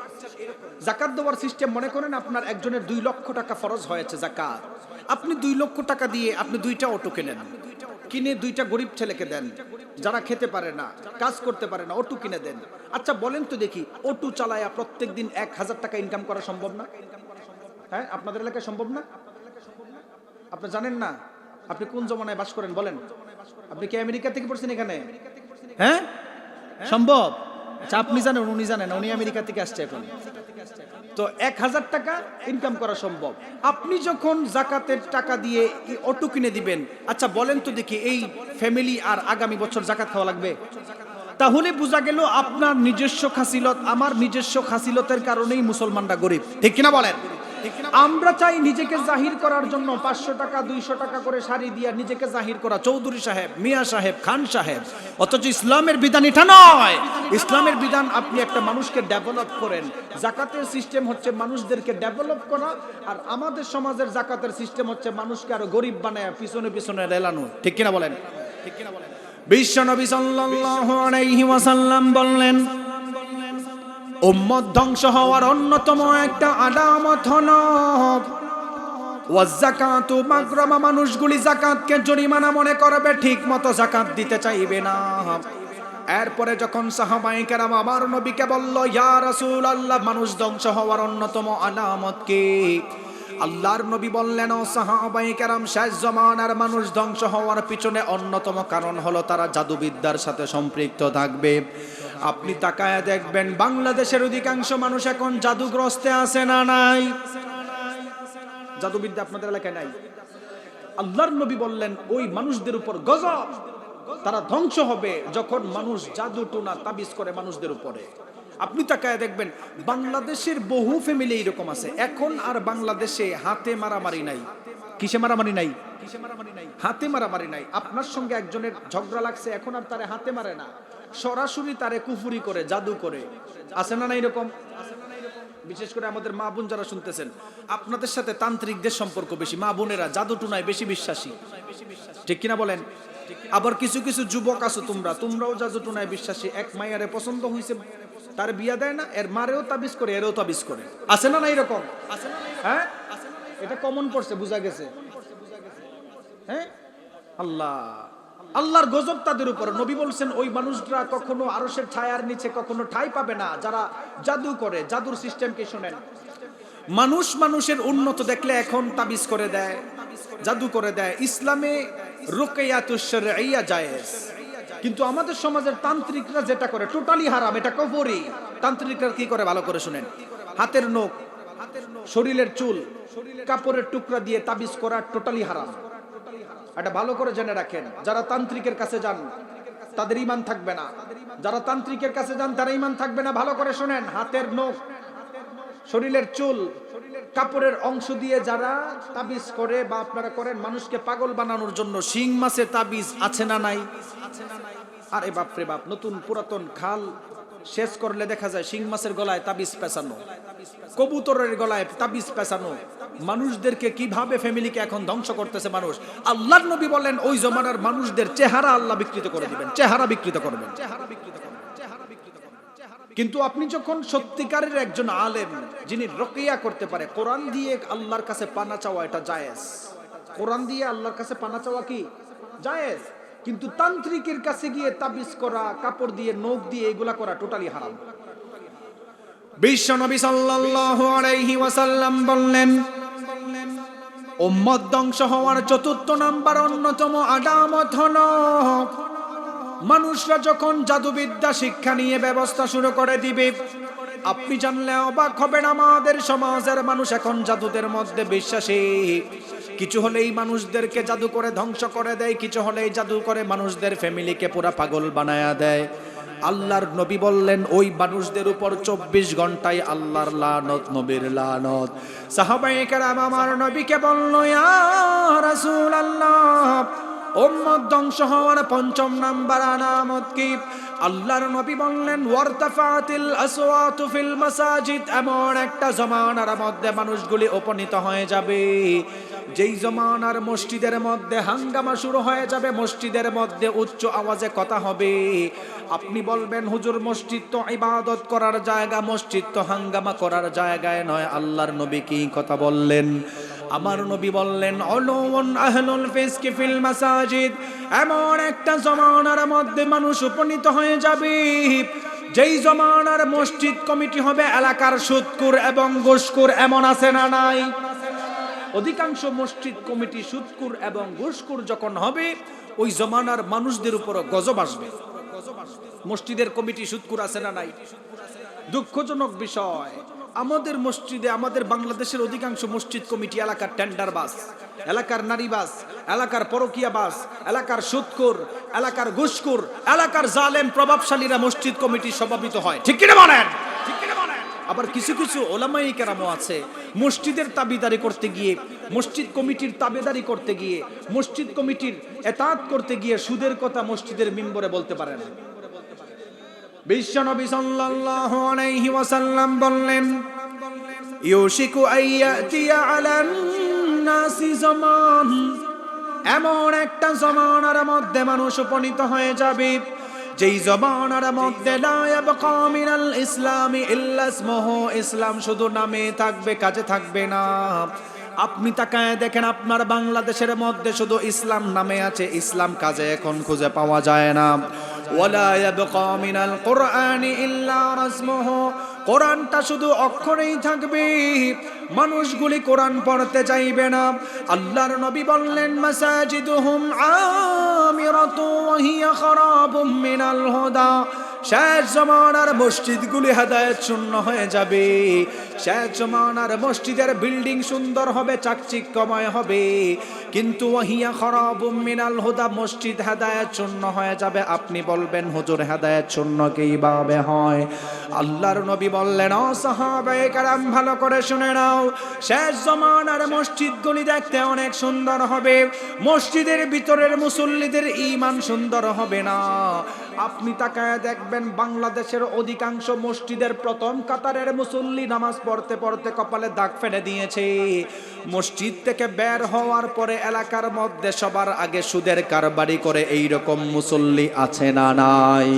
জাকাত দেওয়ার সিস্টেম, মনে করেন আপনার একজনের 2 লক্ষ টাকা ফরজ হয়েছে জাকাত, আপনি 2 লক্ষ টাকা দিয়ে আপনি 2টা অটো কেনেন, কিনে 2টা গরিব ছেলেকে দেন যারা খেতে পারে না, কাজ করতে পারে না, অটো কিনে দেন। আচ্ছা বলেন তো দেখি, অটো চালায়া প্রত্যেকদিন 1000 টাকা ইনকাম করা সম্ভব না? হ্যাঁ, আপনাদের এলাকায় সম্ভব না? আপনি জানেন না? আপনি কোন জমানায় বাস করেন বলেন? আপনি কি আমেরিকা থেকে পড়ছেন এখানে? হ্যাঁ, সম্ভব? আচ্ছা, আপনি জানেন, উনি জানেন, উনি আমেরিকা থেকে আসছে এখন। তো 1000 টাকা ইনকাম করা সম্ভব। আপনি যখন জাকাতের টাকা দিয়ে অটো কিনে দিবেন, আচ্ছা বলেন তো দেখি এই ফ্যামিলি আর আগামী বছর জাকাত খাওয়া লাগবে? তাহলে বোঝা গেল আপনার নিজস্ব খাসিলত, আমার নিজস্ব খাসিলতের কারণেই মুসলমানরা গরিব। ঠিক কিনা বলেন? আমরা চাই নিজেকে জাহির করার জন্য 500 টাকা 200 টাকা করে শাড়ি দিয়ে নিজেকে জাহির করা, চৌধুরী সাহেব, মিয়া সাহেব, খান সাহেব। অথচ ইসলামের বিধান এটা নয়। ইসলামের বিধান আপনি একটা মানুষকে ডেভেলপ করেন। জাকাতের সিস্টেম হচ্ছে মানুষদেরকে ডেভেলপ করা, আর আমাদের সমাজের জাকাতের সিস্টেম হচ্ছে মানুষকে আরো গরিব বানায় পিছনে পিছনে রেলানো। ঠিক কিনা বলেন? ঠিক কিনা বলেন? বিশ্বনবী সাল্লাল্লাহু আলাইহি ওয়াসাল্লাম বললেন উম্মত ধ্বংস হওয়ার অন্যতম একটা আলামত হলো ওয়াযাকাতু মাগরামা, মানুষগুলি যাকাতকে জরিমানা মনে করবে, ঠিক মতো যাকাত দিতে চাইবে না। এরপরে যখন সাহাবায়ে কেরাম আমার নবীকে বলল, ইয়া রাসূলুল্লাহ, মানুষ ধ্বংস হওয়ার অন্যতম আলামত কি? আল্লাহর নবী বললেন, ও সাহাবায়ে কেরাম, শেষ জামানার মানুষ ধ্বংস হওয়ার পিছনে অন্যতম কারণ হলো তারা জাদুবিদ্যার সাথে সম্পৃক্ত থাকবে। আপনি তাকায় দেখবেন বাংলাদেশের অধিকাংশ মানুষ এখন জাদুগ্রস্তে আছে না নাই? জাদুবিদ্যা আপনাদের এলাকায় নাই? আল্লাহর নবী বললেন ওই মানুষদের উপর গজব। তারা ধ্বংস হবে যখন মানুষ জাদু টোনা তাবিজ করে মানুষদের উপরে। আপনি তাকায় দেখবেন বাংলাদেশের বহু ফ্যামিলি এরকম আছে। এখন আর বাংলাদেশে হাতে মারামারি নাই। কিসে মারামারি নাই? হাতে মারামারি নাই। আপনার সঙ্গে একজনের ঝগড়া লাগছে, এখন আর তারে হাতে মারে না, সরাসরি তারে কুফুরি করে, জাদু করে। আছে না না এরকম? বিশেষ করে আমাদের মা বোন যারা শুনতেছেন, আপনাদের সাথে তান্ত্রিকদের সম্পর্ক বেশি। মা বোনেরা জাদু টুনায় বেশি বিশ্বাসী, ঠিক কিনা বলেন? আবার কিছু কিছু যুবক আছো তোমরাও জাদু টুনায় বিশ্বাসী। এক মাইয়ারে পছন্দ হয়েছে, তার বিয়া দেয় না, এর মারেও তাবিজ করে, এরও তাবিজ করে। আছে না না এরকম? হ্যাঁ, এটা কমন পড়ছে, বুঝা গেছে। হ্যাঁ, আল্লাহর গজব তাদের উপর। নবী বলছেন ওই মানুষরা কখনো আরশের ছায়ার নিচে কখনো ঠাঁই পাবে না যারা জাদু করে। জাদুর সিস্টেম কি শুনেন? মানুষের উন্নত দেখলে এখন তাবিজ করে দেয়, জাদু করে দেয়। ইসলামে রুকিয়াতুশ শারঈয়া জায়েজ, কিন্তু আমাদের সমাজের তান্ত্রিকরা যেটা করে টোটালি হারাম, এটা কুফরি। তান্ত্রিকরা কি করে ভালো করে শুনেন। হাতের নখ, শরীরের চুল, কাপড়ের টুকরা দিয়ে তাবিজ করা টোটালি হারাম। এটা ভালো করে জেনে রাখেন। যারা তান্ত্রিকের কাছে যান তাদের ঈমান থাকবে না, যারা তান্ত্রিকের কাছে যান তারা ঈমান থাকবে না। ভালো করে শুনেন, হাতের নখ, শরীরের চুল, কাপড়ের অংশ দিয়ে যারা তাবিজ করে বা আপনারা করেন মানুষকে পাগল বানানোর জন্য, শিং মাছের তাবিজ আছে না নাই? আরে বাপরে বাপ, নতুন পুরাতন খাল শেষ করলে দেখা যায় শিং মাছের গলায় তাবিজ পেঁচানো, কবুতরের গলায় তাবিজ পেঁচানো। মানুষদেরকে কিভাবে, ফ্যামিলিকে এখন ধ্বংস করতেছে মানুষ। আল্লাহর নবী বলেন ওই জমানার মানুষদের চেহারা আল্লাহ বিকৃত করে দিবেন, চেহারা বিকৃত করবেন। কিন্তু আপনি যখন সত্যিকারের একজন আলেম যিনি রুকিয়া করতে পারে, কোরআন দিয়ে আল্লাহর কাছে পানা চাওয়া এটা জায়েজ। কোরআন দিয়ে আল্লাহর কাছে পানা চাওয়া কি জায়েজ, কিন্তু তান্ত্রিকের কাছে গিয়ে তাবিজ করা, কাপড় দিয়ে নখ দিয়ে এগুলা করা টোটালি হারাম। বিশ্ব নবী সাল্লাল্লাহু আলাইহি ওয়াসাল্লাম বললেন উম্মত ধ্বংস হওয়ার চতুর্থ নাম্বার অন্যতম আলামত হলো মানুষরা যখন জাদুবিদ্যা শিক্ষা নিয়ে ব্যবস্থা শুরু করে দিবে। আপনি জানলে অবাক হবেন, আমাদের সমাজের মানুষ এখন জাদুদের মধ্যে বিশ্বাসী। কিছু হলেই মানুষদেরকে জাদু করে ধ্বংস করে দেয়, কিছু হলেই জাদু করে মানুষদের ফ্যামিলিকে পুরা পাগল বানায়া দেয়। আল্লাহর নবী বললেন ওই মানুষদের উপর 24 ঘন্টায় আল্লাহর লানত, নবীর লানত। সাহাবায়ে কেরাম আমার নবীকে বলল, ইয়া রাসূলুল্লাহ, উম্মত ধ্বংস হওয়ার পঞ্চম নাম্বার আলামত কি? আল্লাহর নবী বললেন ওয়ারতাফাতিল আসওয়াতু ফিল মাসাজিদ, এমন একটা জমানার মধ্যে মানুষগুলি উপনীত হয়ে যাবে যেই জমানার মসজিদের মধ্যে হাঙ্গামা শুরু হয়ে যাবে, মসজিদের মধ্যে উচ্চ আওয়াজে কথা হবে। আপনি বলবেন হুজুর মসজিদ তো ইবাদত করার জায়গা, মসজিদ তো হাঙ্গামা করার জায়গায় নয়। আল্লাহর নবী কি কথা বললেন? আমার নবী বললেন উলুন আহলুল ফিসকি ফিল মাসাজিদ, এমন একটা জমানার মধ্যে মানুষ উপনীত হয়ে যাবে যেই জমানার মসজিদ কমিটি হবে এলাকার সুদকুর এবং ঘুষখোর। এমন আছে না নাই? অধিকাংশ মসজিদ কমিটি সুদকুর এবং ঘুষখোর যখন হবে, ওই জমানার মানুষদের উপর গজব আসবে। মসজিদের কমিটি সুদকুর আছে না নাই? দুঃখজনক বিষয়, আমাদের মসজিদে, আমাদের বাংলাদেশের অধিকাংশ মসজিদ কমিটি এলাকার টেন্ডারবাজ, এলাকার নারীবাজ, এলাকার পরকীয়াবাজ, এলাকার সুদখোর, এলাকার ঘুষখোর, এলাকার জালেম প্রভাবশালীরা মসজিদ কমিটি সভাপিত হয়। ঠিক কিনা বলেন? আবার কিছু কিছু ওলামায়ে কেরামও আছে মসজিদের তাবিদারি করতে গিয়ে, মসজিদ কমিটির তাবেদারি করতে গিয়ে, মসজিদ কমিটির এতাত করতে গিয়ে সুদের কথা মসজিদের মিম্বরে বলতে পারে না। বিশ্বনবী সাল্লাল্লাহু আলাইহি ওয়াসাল্লাম বললেন ইউশিকু আইয়াতিয়া আলান নাসি জামান, এমন একটা জামানার মধ্যে মানুষ উপনীত হয়ে যাবে যেই জামানার মধ্যে লা ইয়াবকা মিনাল ইসলামি ইল্লা ইসমুহু, ইসলাম শুধু নামে থাকবে, কাজে থাকবে না। আপনি তাকায় দেখেন আপনার বাংলাদেশের মধ্যে শুধু ইসলাম নামে আছে, ইসলাম কাজে এখন খুঁজে পাওয়া যায় না। ওয়ালা ইয়াবকা মিনাল কুরআনি ইল্লা রাসমুহু, কোরআনটা শুধু অক্ষরেই থাকবে, মানুষগুলি কোরআন পড়তে চাইবে না। আল্লাহর নবী বললেন মাসাজিদুহুম আমিরাতু ওয়া হিয়া খারাবুম মিনাল হুদা, শেষ জমানার মসজিদগুলি হেদায়েত শূন্য হয়ে যাবে। শেষ জমানার মসজিদের বিল্ডিং সুন্দর হবে, চাকচিক্যময় হবে, কিন্তু ওয়াহিয়া খারাবুম মিনাল হুদা, মসজিদ হেদায়েত শূন্য হয়ে যাবে। আপনি বলবেন হুজুর হেদায়েত শূন্য কিভাবে হয়? আল্লাহর নবী বললেন, ও সাহাবায়ে কেরাম ভালো করে শুনে নাও, শেষ জমানার মসজিদগুলি দেখতে অনেক সুন্দর হবে, মসজিদের ভিতরের মুসল্লিদের ঈমান সুন্দর হবে না। আপনি তাকায় দেখবেন বাংলাদেশের অধিকাংশ মসজিদের প্রথম কাতারের মুসল্লি নামাজ পড়তে পড়তে কপালে দাগ ফেলে দিয়েছে। মসজিদ থেকে বের হওয়ার পরে এলাকার মধ্যে সবার আগে সুদের কারবারি করে এইরকম মুসল্লি আছে না নাই?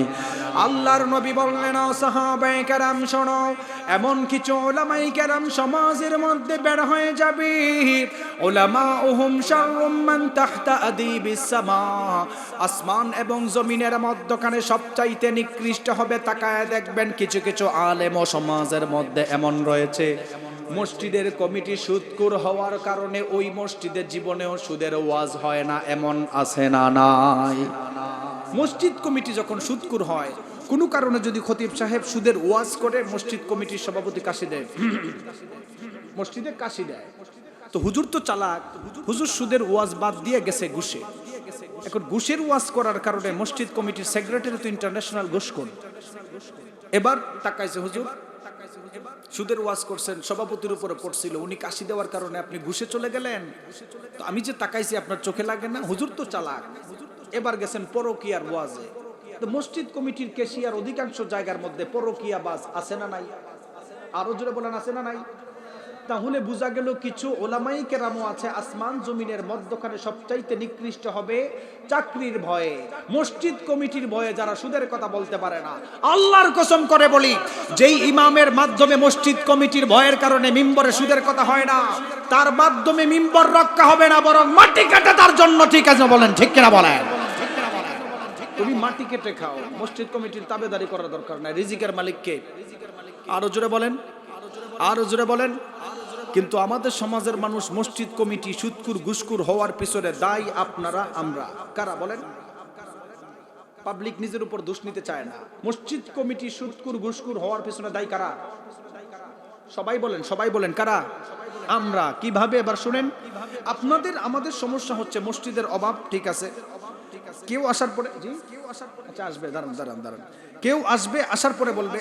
আল্লাহর নবী বললেন, ও সাহাবায়ে কেরাম শোনো, এমন কিছু উলামায়ে কেরাম সমাজের মধ্যে বের হয়ে যাবে, উলামাউহুম শাররুম মান তাহতা আদিবিস সামা, আসমান এবং জমিনের মধ্যখানে সবচাইতে নিকৃষ্ট হবে। তাকায় দেখবেন কিছু কিছু আলেম ও সমাজের মধ্যে এমন রয়েছে, মসজিদের কমিটি সুদখোর হওয়ার কারণে ওই মসজিদের জীবনেও সুদের ওয়াজ হয় না, এমন আছে না নাই? মসজিদ কমিটি যখন সুদখোর হয়, কোনো কারণে যদি খতিব সাহেব সুদের ওয়াজ করে, মসজিদ কমিটির সভাপতি কাশি দেয়, মসজিদে কাশি দেয়। তো হুজুর তো চালাক, হুজুর সুদের ওয়াজ বাদ দিয়ে গেছে ঘুষে। এখন ঘুষের ওয়াজ করার কারণে মসজিদ কমিটির সেক্রেটারি তো ইন্টারন্যাশনাল ঘুষখোর। এবার তাকাইছে, হুজুর সুদের ওয়াজ করছেন, সভাপতির উপরে পড়ছিল, উনি কাশি দেওয়ার কারণে আপনি ঘুষে চলে গেলেন। তো আমি যে তাকাইছি আপনার চোখে লাগে না? হুজুর তো চালাক, এবার গেছেন পরকীয়ার ওয়াজে। তো মসজিদ কমিটির কেশিয়ার অধিকাংশ জায়গার মধ্যে পরকীয়া বাজ আছে না নাই? আরো জোরে বলেন, আছে না নাই? তাহলে বোঝা গেল কিছু ওলামাই কেরামও আছে আসমান জমিনের মধ্যখানে সবচাইতে নিকৃষ্ট হবে চাকরির ভয়ে, মসজিদ কমিটির ভয়ে, যারা সুদের কথা বলতে পারে না। আল্লাহর কসম করে বলি, যেই ইমামের মাধ্যমে মসজিদ কমিটির ভয়ের কারণে মিম্বরে সুদের কথা হয় না, তার মাধ্যমে মিম্বর রক্ষা হবে না, বরং মাটি কাটা তার জন্য ঠিক আছে। বলেন ঠিক কিনা বলেন? তুমি মাটি কেটে খাও, মসজিদ কমিটির তাবেদারি করার দরকার নাই, রিজিকের মালিককে। আরো জোরে বলেন, আরো জোরে বলেন। কিন্তু আমাদের সমাজের মানুষ মসজিদ কমিটি সুদকুর ঘুষকুর হওয়ার পিছনে দায়ী আপনারা আমরা। কারা বলেন? পাবলিক নিজের উপর দোষ নিতে চায় না। মসজিদ কমিটি সুদকুর ঘুষকুর হওয়ার পিছনে দায়ী কারা? সবাই বলেন, সবাই বলেন, কারা? আমরা। কিভাবে? এবার শুনেন। আপনাদের আমাদের সমস্যা হচ্ছে মসজিদের অভাব, ঠিক আছে। কেউ আসার পরে, জি আচ্ছা আসবে, দাঁড়ান দাঁড়ান দাঁড়ান, কেউ আসবে, আসার পরে বলবে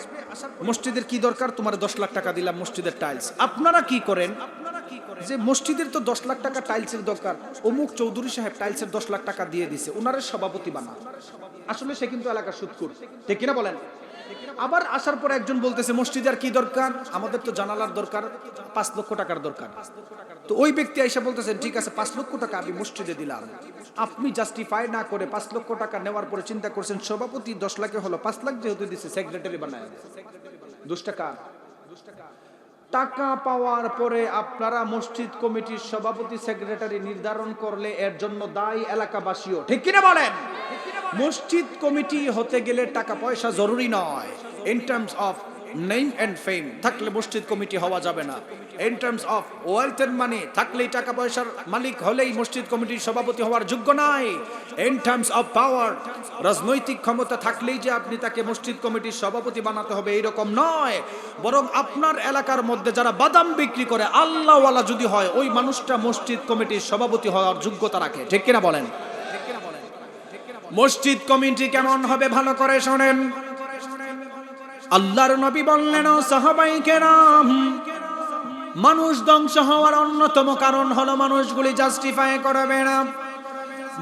মসজিদের কি দরকার, তোমার 10 লাখ টাকা দিলাম মসজিদের টাইলস। আপনারা কি করেন যে মসজিদের তো 10 লাখ টাকা টাইলসের দরকার, অমুক চৌধুরী সাহেব টাইলসের 10 লাখ টাকা দিয়ে দিছে, ওনারে সভাপতি বানা। আসলে সে কিন্তু এলাকার সুদখোর, ঠিক কিনা বলেন? আবার আসার পরে একজন বলতেছে মসজিদের কি দরকার, আমাদের তো জানালার দরকার, 5 লক্ষ টাকার দরকার। তো ওই ব্যক্তি এসে বলতেছেন ঠিক আছে 5 লক্ষ টাকা আমি মসজিদে দিলাম। আপনি জাস্টিফাই না করে 5 লক্ষ টাকা নেওয়ার পরে চিন্তা করছেন সভাপতি 10 লাখে হলো, 5 লাখ যেহেতু দিচ্ছে সেক্রেটারি বানায়। 2 টাকা টাকা পাওয়ার পরে আপনারা মসজিদ কমিটির সভাপতি সেক্রেটারি নির্ধারণ করলে এর জন্য দায়ী এলাকাবাসীও, ঠিক কিনা বলেন? মসজিদ কমিটি হতে গেলে টাকা পয়সা জরুরি নয়। In terms of name and fame থাকলে মসজিদ কমিটি হওয়া যাবে না। In terms of wealth and money থাকলেই, টাকা পয়সার মালিক হলেই মসজিদ কমিটির সভাপতি হওয়ার যোগ্য নাই। ইন টার্মস অফ পাওয়ার, রাজনৈতিক ক্ষমতা থাকলেই যে আপনি তাকে মসজিদ কমিটির সভাপতি বানাতে হবে এইরকম নয়। বরং আপনার এলাকার মধ্যে যারা বাদাম বিক্রি করে আল্লাহওয়ালা যদি হয়, ওই মানুষটা মসজিদ কমিটির সভাপতি হওয়ার যোগ্যতা রাখে, ঠিক কিনা বলেন? মসজিদ কমিটি কেমন হবে ভালো করে শোনেন। আল্লাহর নবী বললেন, ও সাহাবায়ে কেরাম, মানুষ ধ্বংস হওয়ার অন্যতম কারণ হলো মানুষগুলি জাস্টিফাই করবে না।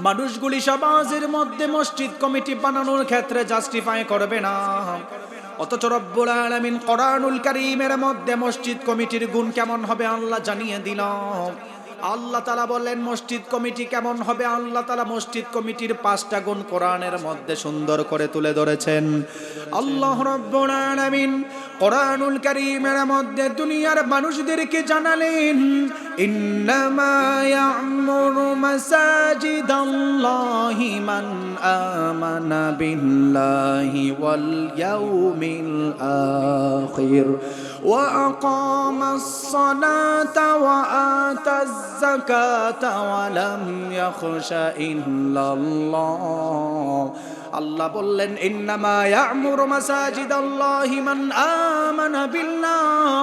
মানুষগুলি সমাজের মধ্যে মসজিদ কমিটি বানানোর ক্ষেত্রে জাস্টিফাই করবে না। অথচ রব্বুল আলামিন কোরআনুল কারীমের মধ্যে মসজিদ কমিটির গুণ কেমন হবে আল্লাহ জানিয়ে দিল। আল্লাহ তাআলা বললেন মসজিদ কমিটি কেমন হবে, আল্লাহ তাআলা মসজিদ কমিটির 5টা গুণ কোরআনের মধ্যে সুন্দর করে তুলে ধরেছেন। আল্লাহ রাব্বুল আলামিন কোরআনুল কারীমের মধ্যে দুনিয়ার মানুষদেরকে জানালেন, ইন্নামা ইয়া'মুরু মাসাজিদাল্লাহি মান আমানা বিল্লাহি ওয়াল ইয়াউমিল আখির ওয়া আকামাস সালাতা ওয়া আতাজ যাকাতা ওয়া লাম ইয়াখশা ইল্লাল্লাহ। আল্লাহ বললেন, ইন্নামা ইয়া'মুরু মাসাজিদাল্লাহি মান আমানা বিল্লাহ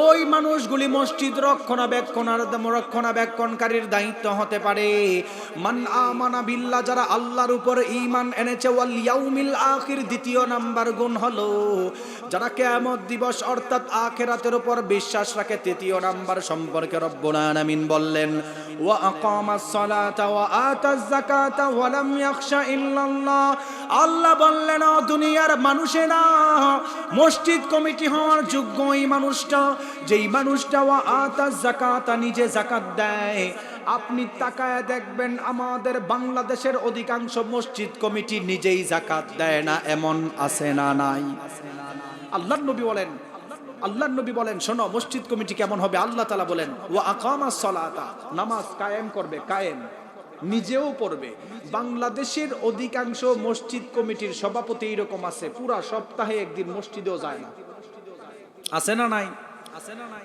ওই মানুষগুলি মসজিদ রক্ষণাবেক্ষণকারীর দায়িত্ব হতে পারে। মান আমানা বিল্লাহ, যারা আল্লাহর উপর ঈমান এনেছে, ওয়াল ইয়াউমিল আখির, দ্বিতীয় নাম্বার গুণ হলো যারা কিয়ামত দিবস অর্থাৎ আখিরাতের উপর বিশ্বাস রাখে। তৃতীয় নাম্বার সম্পর্কে রব্বুল আলামিন বললেন ওয়া আকামাস সালাতা ওয়া আতাজ যাকাতা ওয়া লাম ইয়াখশা ইল্লাল্লাহ। আল্লাহ বললেন ও দুনিয়ার মানুষেরা, মসজিদ কমিটি হওয়ার যোগ্য এই মানুষটা, যেই মানুষটা ওয়া আতাজ যাকাতা, নিজে যাকাত দেয়। আপনি তাকায় দেখবেন আমাদের বাংলাদেশের অধিকাংশ মসজিদ কমিটি নিজেই যাকাত দেয় না, এমন আছে না নাই? আল্লাহর নবী বলেন শোনো মসজিদ কমিটি কেমন হবে। আল্লাহ তাআলা বলেন ওয়া আকামাস সালাতা, নামাজ কায়েম করবে, কায়েম নিজেও পড়বে। বাংলাদেশের অধিকাংশ মসজিদ কমিটির সভাপতি এরকম আছে, পুরা সপ্তাহে একদিন মসজিদেও যায় না, আছে না নাই?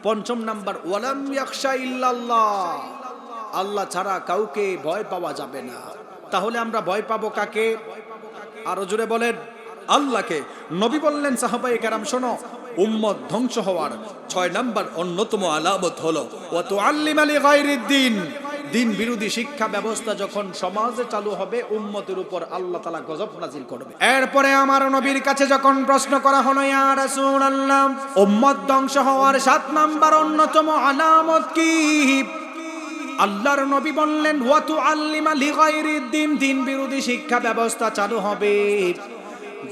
পঞ্চম নাম্বার ওয়ালাম ইয়াখশা ইল্লাল্লাহ, আল্লাহ ছাড়া কাউকে ভয় পাওয়া যাবে না। তাহলে আমরা ভয় পাবো কাকে? আরো জোরে বলেন আল্লাহকে। নবী বললেন সাহাবায়ে কেরাম শোনো, উম্মত ধ্বংস হওয়ার 6 নাম্বার অন্যতম আলামত হলো ওয়া তুআল্লিমা লিগায়রিদ দ্বীন, দিন বিরোধী শিক্ষা ব্যবস্থা যখন সমাজে চালু হবে, উম্মতের উপর আল্লাহ তাআলা গজব নাজিল করবে। এরপরে আমার নবীর কাছে যখন প্রশ্ন করা হলো ইয়া রাসূলুল্লাহ, উম্মত ধ্বংস হওয়ার 7 নাম্বার অন্যতম আলামত কি? আল্লাহর নবী বললেন ওয়া তুআল্লিমা লিগায়রিদ দ্বীন, দিন বিরোধী শিক্ষা ব্যবস্থা চালু হবে।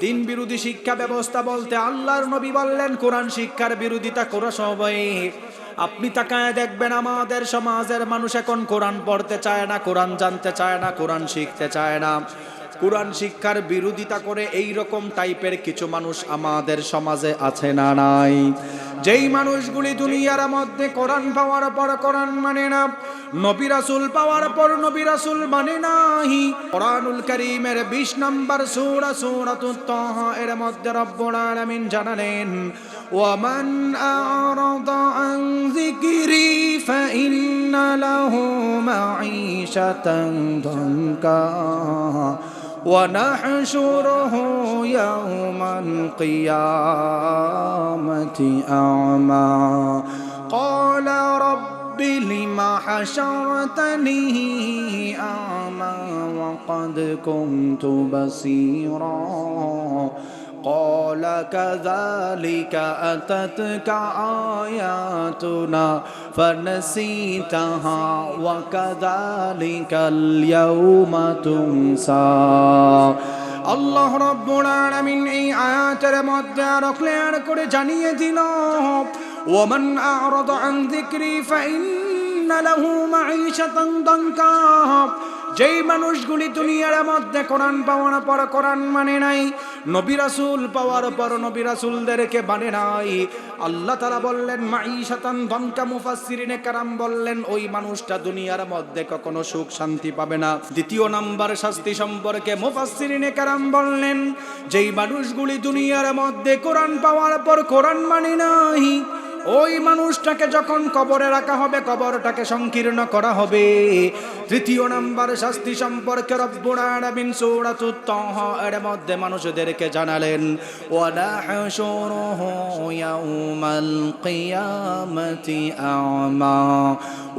দিন বিরোধী শিক্ষা ব্যবস্থা বলতে আল্লাহর নবী বললেন কোরআন শিক্ষার বিরোধিতা করা সবাই। আপনি তাকায় দেখবেন আমাদের সমাজের মানুষ এখন কোরআন পড়তে চায় না, কোরআন জানতে চায় না, কোরআন শিখতে চায় না। কোরআন শিক্ষার বিরোধিতা করে এই রকম টাইপের কিছু মানুষ আমাদের সমাজে আছে না নাই? যেই মানুষগুলি দুনিয়ার মধ্যে কোরআন পাওয়ার পর কোরআন মানে না, নবী রাসূল পাওয়ার পর নবী রাসূল মানে নাই। কোরআনুল কারীমের 20 নম্বর সূরা সূরাতুত তাহা এর মধ্যে রব্বুল আলামিন জানালেন ওয়ামান আ'রাদা আন যিকরি ফাইন্না লাহু মাঈশাতান দানকা ونحشره يوم القيامة أعمى قال رب لم حشرتني أعمى وقد كنت بصيرا قال كذلك أتتك آياتنا فنسيتها وكذلك اليوم تنسى। আল্লাহ রাব্বুল আলামিন এই আয়াতের মধ্যে আরো ক্লিয়ার করে জানিয়ে দিল ওয়ামান আ'রাদা আন যিকরি ফাইন্না লাহু মাঈশাতান দানকা, যেই মানুষগুলি দুনিয়ার মধ্যে কোরআন পাওয়ার পর কোরআন মানে নাই, নবী রাসূল পাওয়ার পর নবী রাসূলদেরকে মানে নাই, আল্লাহ তাআলা বললেন মাঈশাতান দানকা। মুফাসসিরিনে কেরাম বললেন ওই মানুষটা দুনিয়ার মধ্যে কখনো সুখ শান্তি পাবে না। দ্বিতীয় নাম্বার শাস্তি সম্পর্কে মুফাসসিরিনে কেরাম বললেন যেই মানুষগুলি দুনিয়ার মধ্যে কোরআন পাওয়ার পর কোরআন মানে নাই, ওই মানুষটাকে যখন কবরে রাখা হবে, কবরটাকে সংকীর্ণ করা হবে। তৃতীয় নাম্বার শাস্তি সম্পর্কে রব্বুল আলামিন সূরাতুত তাহা এর মধ্যে মানুষদেরকে জানালেন ওয়া নাহশুরুহু ইয়াউমাল কিয়ামাতি আ'মা,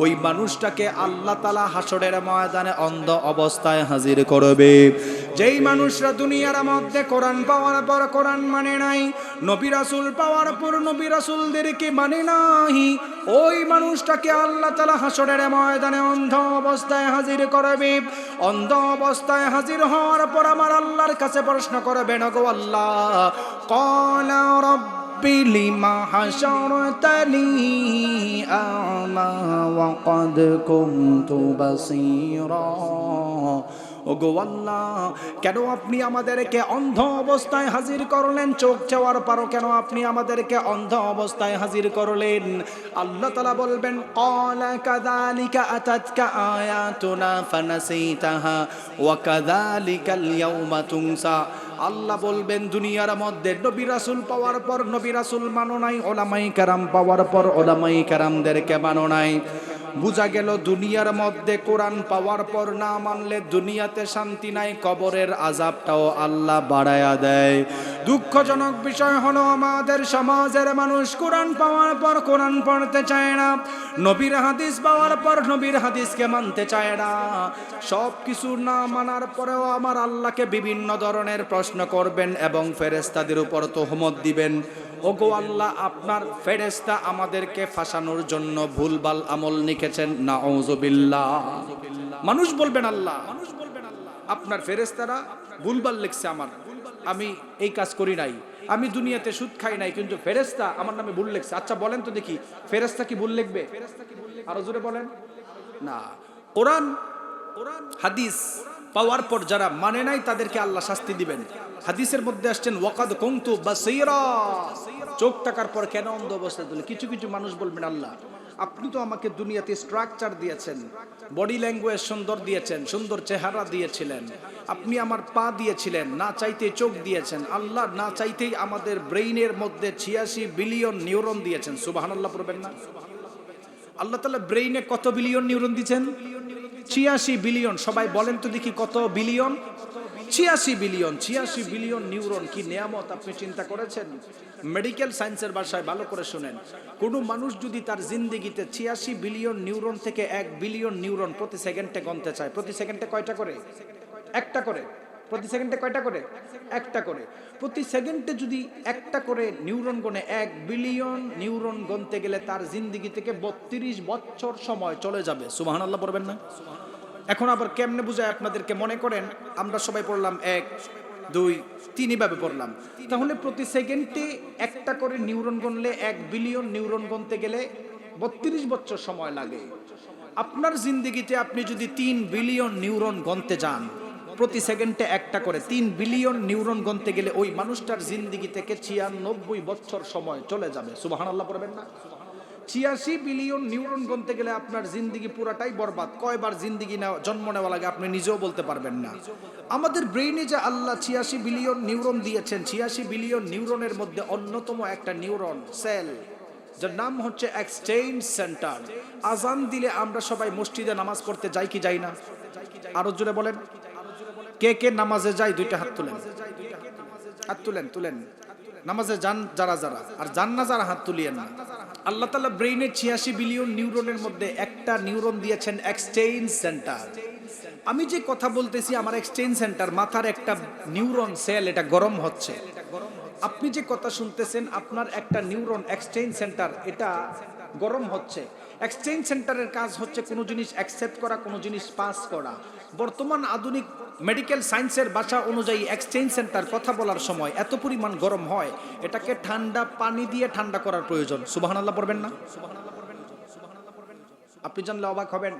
ওই মানুষটাকে আল্লাহ তাআলা হাসরের ময়দানে অন্ধ অবস্থায় হাজির করবে। যেই মানুষরা দুনিয়ার মধ্যে কোরআন পাওয়ার পর কোরআন মানে নাই, নবী রাসূল পাওয়ার পর নবী রাসূলদেরকে মানে নাই, ওই মানুষটাকে আল্লাহ তাআলা হাসরের ময়দানে অন্ধ অবস্থায় হাজির করবে। অন্ধ অবস্থায় হাজির হওয়ার পর আমার আল্লাহর কাছে প্রশ্ন করবেন ওগো আল্লাহ, ক্বালা রাব্বি লিমা হাশারতানি আ'মা ওয়া ক্বাদ কুনতু বাসীরা, ওগো আল্লাহ কেন আপনি আমাদেরকে অন্ধ অবস্থায় হাজির করলেন? চোখ চাওয়ার পরও কেন আপনি আমাদেরকে অন্ধ অবস্থায় হাজির করলেন? আল্লাহ তাআলা বলবেন ক্বালা কাযালিকা আতাতকা আয়াতুনা ফানাসিতাহা ওয়া কাযালিকাল ইয়াউমা তুনসা। আল্লাহ বলবেন দুনিয়ার মধ্যে নবী রাসূল পাওয়ার পর নবী রাসূল মানো নাই, ওলামায়ে কেরাম পাওয়ার পর ওলামায়ে কেরামদেরকে মানো নাই। বুঝা গেল দুনিয়ার মধ্যে কোরআন পাওয়ার পর না মানলে দুনিয়াতে শান্তি নাই, কবরের আযাবটাও আল্লাহ বাড়ায়া দেয়। দুঃখজনক বিষয় হলো আমাদের সমাজের মানুষ কোরআন পাওয়ার পর কোরআন পড়তে চায় না, নবীর হাদিস পাওয়ার পর নবীর হাদিসকে মানতে চায় না। সব কিছু না মানার পরেও আমার আল্লাহকে বিভিন্ন ধরনের প্রশ্ন করবেন এবং ফেরেশতাদের উপর তোহমত দিবেন। ওগো আল্লাহ, আপনার ফেরেশতা আমাদেরকে ফাঁসানোর জন্য ভুলভাল আমল লিখেছেন, নাউযুবিল্লাহ। মানুষ বলবেন আল্লাহ, আপনার ফেরেশতারা ভুলভাল লিখছে, আমি এই কাজ করি নাই, আমি দুনিয়াতে সুদ খাই নাই, কিন্তু ফেরেশতা আমার নামে ভুল লিখছে। আচ্ছা বলেন তো দেখি, ফেরেশতা কি ভুল লিখবে? আরো জোরে বলেন না। কোরআন হাদিস পাওয়ার পর যারা মানে নাই তাদেরকে আল্লাহ শাস্তি দিবেন। হাদিসের মধ্যে আসছেন ওয়াকাদ কুনতু বাসীরা, চোখ থাকার পর কেন অন্ধ অবস্থায় তুলে? কিছু কিছু মানুষ বলবেন আল্লাহ, আপনি তো আমাকে দুনিয়াতে স্ট্রাকচার দিয়েছেন, বডি ল্যাঙ্গুয়েজ সুন্দর দিয়েছেন, সুন্দর চেহারা দিয়েছিলেন, আপনি আমার পা দিয়েছিলেন, না চাইতে চোখ দিয়েছেন, আল্লাহ না চাইতেই আমাদের ব্রেইনের মধ্যে 86 বিলিয়ন নিউরন দিয়েছেন। সুবহানাল্লাহ পড়বেন না? আল্লাহ তাআলা ব্রেইনে কত বিলিয়ন নিউরন দিয়েছেন? 86 বিলিয়ন। সবাই বলেন তো দেখি কত বিলিয়ন? 86 বিলিয়ন। 86 বিলিয়ন নিউরন কি নিয়ামত আপনি চিন্তা করেছেন? মেডিকেল সায়েন্সের ভাষায় ভালো করে শুনেন, কোনো মানুষ যদি তার জিন্দেগিতে 86 বিলিয়ন নিউরন থেকে 1 বিলিয়ন নিউরন প্রতি সেকেন্ডে গণতে চায়, প্রতি সেকেন্ডে কয়টা করে? একটা করে। প্রতি সেকেন্ডে কয়টা করে? একটা করে। প্রতি সেকেন্ডে যদি একটা করে নিউরন গণে, 1 বিলিয়ন নিউরন গণতে গেলে তার জিন্দেগি থেকে 32 বছর সময় চলে যাবে। সুবহানাল্লাহ পড়বেন না? এখন আবার কেমনে বুঝায় আপনাদেরকে? মনে করেন আমরা সবাই পড়লাম 1 2 3 ভাবে পড়লাম, তাহলে প্রতি সেকেন্ডে একটা করে নিউরন গণলে 1 বিলিয়ন নিউরন গণতে গেলে 32 বছর সময় লাগে। আপনার জিন্দেগিতে আপনি যদি 3 বিলিয়ন নিউরন গণতে যান, প্রতি সেকেন্ডে একটা করে 3 বিলিয়ন নিউরন গণতে গেলে ওই মানুষটার জিন্দেগি থেকে 96 বছর সময় চলে যাবে। সুবহানাল্লাহ পড়বেন না? 86 বিলিয়ন নিউরন গণতে গেলে আপনার জিন্দেগি পুরাটাই বরবাদ। কয়বার জিন্দেগি জন্ম নেওয়া লাগে আপনি নিজেও বলতে পারবেন না। আমাদের ব্রেইনে যে আল্লাহ 86 বিলিয়ন নিউরন দিয়েছেন, 86 বিলিয়ন নিউরনের মধ্যে অন্যতম একটা নিউরন সেল, যার নাম হচ্ছে এক্সচেঞ্জ সেন্টার। আজান দিলে আমরা সবাই মসজিদে নামাজ পড়তে যাই কি যাই না? আরো জোরে বলেন, কে কে নামাজে যায়? দুইটা হাত তুলেন, হাত তুলেন, তুলেন। নামাজে যান যারা যারা, আর যান না যারা হাত তুলিয়েন না। আল্লাহ তাআলা ব্রেইনের 86 বিলিয়ন নিউরনের মধ্যে একটা নিউরন দিয়েছেন এক্সচেঞ্জ সেন্টার। আমি যে কথা বলতেছি, আমার এক্সচেঞ্জ সেন্টার, মাথার একটা নিউরন সেল, এটা গরম হচ্ছে। আপনি যে কথা শুনতেছেন, আপনার একটা নিউরন এক্সচেঞ্জ সেন্টার, এটা গরম হচ্ছে। এক্সচেঞ্জ সেন্টারের কাজ হচ্ছে কোনো জিনিস অ্যাকসেপ্ট করা, কোনো জিনিস পাস করা। বর্তমান আধুনিক মেডিকেল সায়েন্সের ভাষা অনুযায়ী এক্সচেঞ্জ সেন্টার কথা বলার সময় এত পরিমাণ গরম হয়, এটাকে ঠান্ডা পানি দিয়ে ঠান্ডা করার প্রয়োজন। সুবহানাল্লাহ পড়বেন না? আপনি জানলে অবাক হবেন।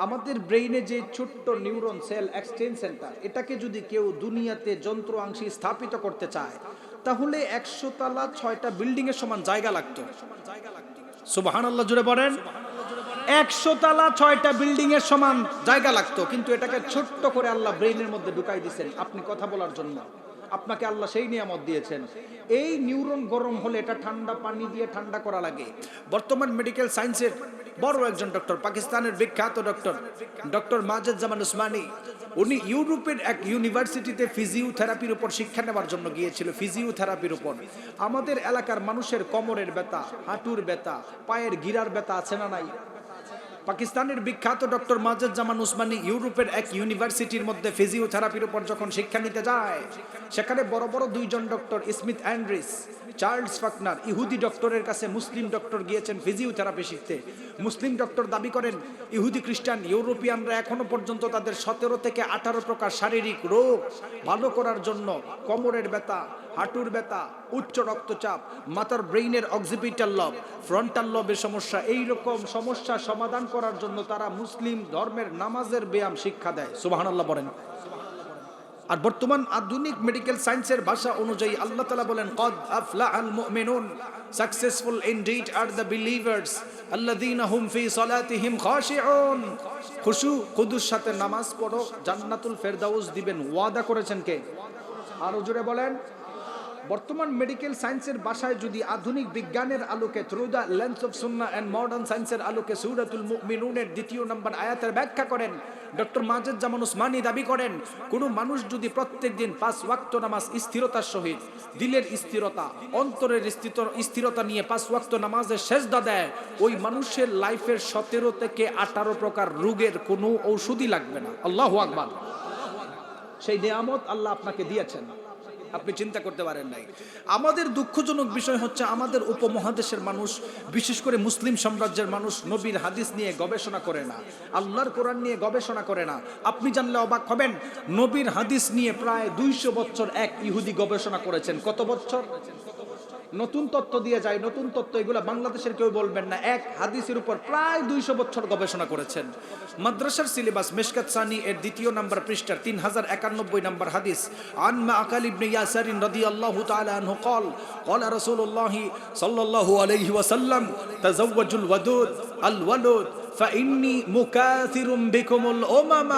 আমাদের ব্রেইনে যে ছোট্ট নিউরন সেল এক্সচেঞ্জ সেন্টার, এটাকে যদি কেউ দুনিয়াতে যন্ত্র আংশি স্থাপিত করতে চায়, তাহলে 100 তলা 6টা বিল্ডিং এর সমান জায়গা লাগতো। সুবহানাল্লাহ জুড়ে বলেন। 100 তলা 6টা বিল্ডিং এর সমান জায়গা লাগতো, কিন্তু এটাকে ছোট্ট করে আল্লাহ ব্রেইনের মধ্যে ঢুকাই দিয়েছেন আপনি কথা বলার জন্য। আপনাকে আল্লাহ সেই নিয়ামত দিয়েছেন। এই নিউরন গরম হলে এটা ঠান্ডা পানি দিয়ে ঠান্ডা করা লাগে। বর্তমান মেডিকেল সায়েন্সের বড় একজন ডক্টর, পাকিস্তানের বিখ্যাত ডক্টর মাজেদ-জামান উসমানী, উনি ইউরোপের এক ইউনিভার্সিটিতে ফিজিওথেরাপির উপর শিক্ষা নেওয়ার জন্য গিয়েছিল। ফিজিওথেরাপির উপর আমাদের এলাকার মানুষের কোমরের ব্যথা, হাঁটুর ব্যথা, পায়ের গিরার ব্যথা আছে না নাই? পাকিস্তানের বিখ্যাত ডক্টর মাজেদ-জামান উসমানী ইউরোপের এক ইউনিভার্সিটির মধ্যে ফিজিওথেরাপির উপর যখন শিক্ষা নিতে যায়, সেখানে বড় বড় দুইজন ডক্টর, স্মিথ অ্যান্ড্রিস, চার্লস ফাকনার, ইহুদি ডক্টরের কাছে মুসলিম ডক্টর গিয়েছেন ফিজিওথেরাপি শিখতে। মুসলিম ডক্টর দাবি করেন ইহুদি, খ্রিস্টান, ইউরোপিয়ানরা এখনো পর্যন্ত তাদের 17 থেকে 18 প্রকার শারীরিক রোগ ভালো করার জন্য কোমরের ব্যথা, হাঁটুর ব্যথা, উচ্চ রক্তচাপ, মাথার ব্রেইনের অক্সিপিটাল লব, ফ্রন্টাল লবের সমস্যা, এই রকম সমস্যা সমাধান করার জন্য তারা মুসলিম ধর্মের নামাজের ব্যায়াম শিক্ষা দেয়। সুবহানাল্লাহ বলেন। আর বর্তমান আধুনিক মেডিকেল সায়েন্সের ভাষা অনুযায়ী আল্লাহ তাআলা বলেন, কদ আফলাহাল মুমিনুন, successful indeed are the believers আল্লাযীনা হুম ফি সালাতিহিম খাশিউন। খুশু খুদুর সাথে নামাজ পড়ো, জান্নাতুল ফেরদাউস দিবেন। ওয়াদা করেছেন কে? আরো জোরে বলেন। বর্তমান মেডিকেল সায়েন্সের ভাষায় যদি আধুনিক বিজ্ঞানের আলোকে through the lens of Sunnah and modern সায়েন্সের আলোকে সূরাতুল মুমিনুনের 2 নম্বর আয়াতের ব্যাখ্যা করেন ডক্টর মাজেদ জামান উসমানী দাবি করেন, কোনো মানুষ যদি প্রত্যেক দিন 5 ওয়াক্ত নামাজ স্থিরতার সহিত দিলের স্থিরতা, অন্তরের স্থিরতা নিয়ে 5 ওয়াক্ত নামাজের সেজদা দেয়, ওই মানুষের লাইফের 17 থেকে 18 প্রকার রোগের কোনো ঔষধই লাগবে না। আল্লাহু আকবার। সেই নিয়ামত আল্লাহ আপনাকে দিয়েছেন, আপনি চিন্তা করতে পারেন নাই। আমাদের দুঃখজনক বিষয় হচ্ছে আমাদের উপমহাদেশের মানুষ, বিশেষ করে মুসলিম সাম্রাজ্যের মানুষ নবীর হাদিস নিয়ে গবেষণা করে না, আল্লাহর কোরআন নিয়ে গবেষণা করে না। আপনি জানলে অবাক হবেন, নবীর হাদিস নিয়ে প্রায় 200 বছর এক ইহুদি গবেষণা করেছেন। কত বছর? নতুন তত্ত্ব দিয়ে যায়, নতুন তত্ত্ব, এগুলো বাংলাদেশের কেউ বলবেন না। এক হাদিসের উপর প্রায় 200 বছর গবেষণা করেছেন। মাদ্রাসার সিলেবাস মিশকাত সানি এর 2 নম্বর পৃষ্ঠার 3091 নম্বর হাদিস, আন মাআকাল ইবনে ইয়াসার রাদিয়াল্লাহু তাআলা আনহু قال قال رسول الله صلى الله عليه وسلم تزوجوا الودود الولد فإني مكاثر بكم الأمم।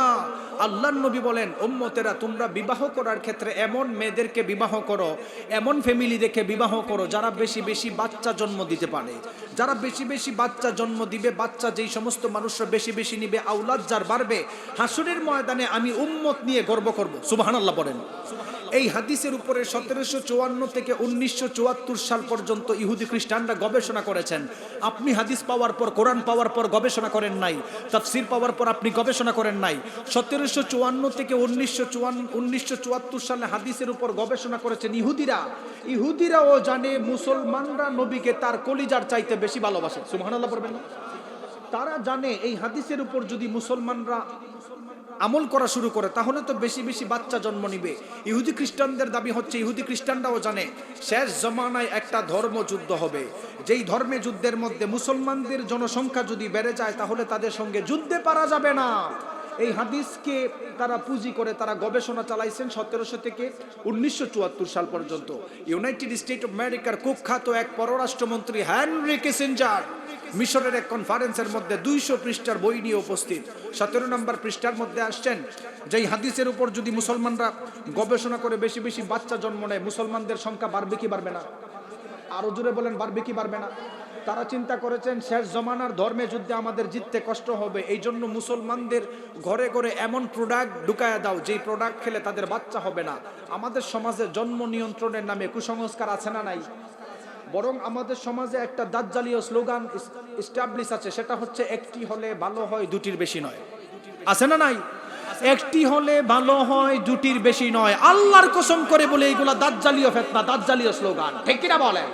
আল্লাহর নবী বলেন, উম্মতেরা তোমরা বিবাহ করার ক্ষেত্রে এমন মেয়েদেরকে বিবাহ করো, এমন ফ্যামিলি দেখে বিবাহ করো যারা বেশি বেশি বাচ্চা জন্ম দিতে পারে। যারা বেশি বেশি বাচ্চা জন্ম দিবে, বাচ্চা যেই সমস্ত মানুষরা বেশি বেশি নিবে, আওলাদ যার বাড়বে, হাসরের ময়দানে আমি উম্মত নিয়ে গর্ব করব। সুবহানাল্লাহ বলেন। এই হাদিসের উপরে 1754 থেকে 1974 সাল পর্যন্ত ইহুদি খ্রিস্টানরা গবেষণা করেছেন। আপনি হাদিস পাওয়ার পর, কোরআন পাওয়ার পর গবেষণা করেন নাই, তাফসীর পাওয়ার পর আপনি গবেষণা করেন নাই। 1754 থেকে 1974 সালে হাদিসের উপর গবেষণা করেছেন ইহুদিরা। ইহুদিরাও জানে মুসলমানরা নবীকে তার কলিজার চাইতে বেশি ভালোবাসে। সুবহানাল্লাহ পড়বেন না? তারা জানে এই হাদিসের উপর যদি মুসলমানরা আমল করা শুরু করে তাহলে তো বেশি বেশি বাচ্চা জন্ম নিবে। ইহুদি খ্রিস্টানদের দাবি হচ্ছে, ইহুদি খ্রিস্টানরাও জানে শেষ জমানায় একটা ধর্মযুদ্ধ হবে, যেই ধর্মে যুদ্ধের মধ্যে মুসলমানদের জনসংখ্যা যদি বেড়ে যায় তাহলে তাদের সঙ্গে যুদ্ধে পারা যাবে না। এই হাদিসকে তারা পুঁজি করে তারা গবেষণা চালাইছেন 1700 থেকে 1974 সাল পর্যন্ত। ইউনাইটেড স্টেট অফ আমেরিকার কুখ্যাত এক পররাষ্ট্রমন্ত্রী হেনরি কিসিঞ্জার মিশরের এক কনফারেন্সের মধ্যে 200 পৃষ্ঠার বই নিয়ে উপস্থিত। 17 নম্বর পৃষ্ঠার মধ্যে আসছেন, যেই হাদিসের উপর যদি মুসলমানরা গবেষণা করে বেশি বেশি বাচ্চা জন্ম নেয়, মুসলমানদের সংখ্যা বাড়বে কি বাড়বে না? আরো জোরে বলেন, বাড়বে কি বাড়বে না? তারা চিন্তা করেছেন শেষ জমানার ধর্মে যুদ্ধে আমাদের জিততে কষ্ট হবে, এই জন্য মুসলমানদের ঘরে ঘরে এমন প্রোডাক্ট ঢুকায়া দাও যেই প্রোডাক্ট খেলে তাদের বাচ্চা হবে না। আমাদের সমাজে জন্ম নিয়ন্ত্রণের নামে কুসংস্কার আছে না নাই? বরং আমাদের সমাজে একটা দাজ্জালীয় স্লোগান এস্টাবলিশ আছে, সেটা হচ্ছে একটি হলে ভালো হয়, দুটির বেশি নয়। আছে না নাই? একটি হলে ভালো হয়, দুটির বেশি নয়। আল্লাহর কসম করে বলে এইগুলা দাজ্জালীয় ফিতনা, দাজ্জালীয় স্লোগান, ঠিক কিনা বলেন?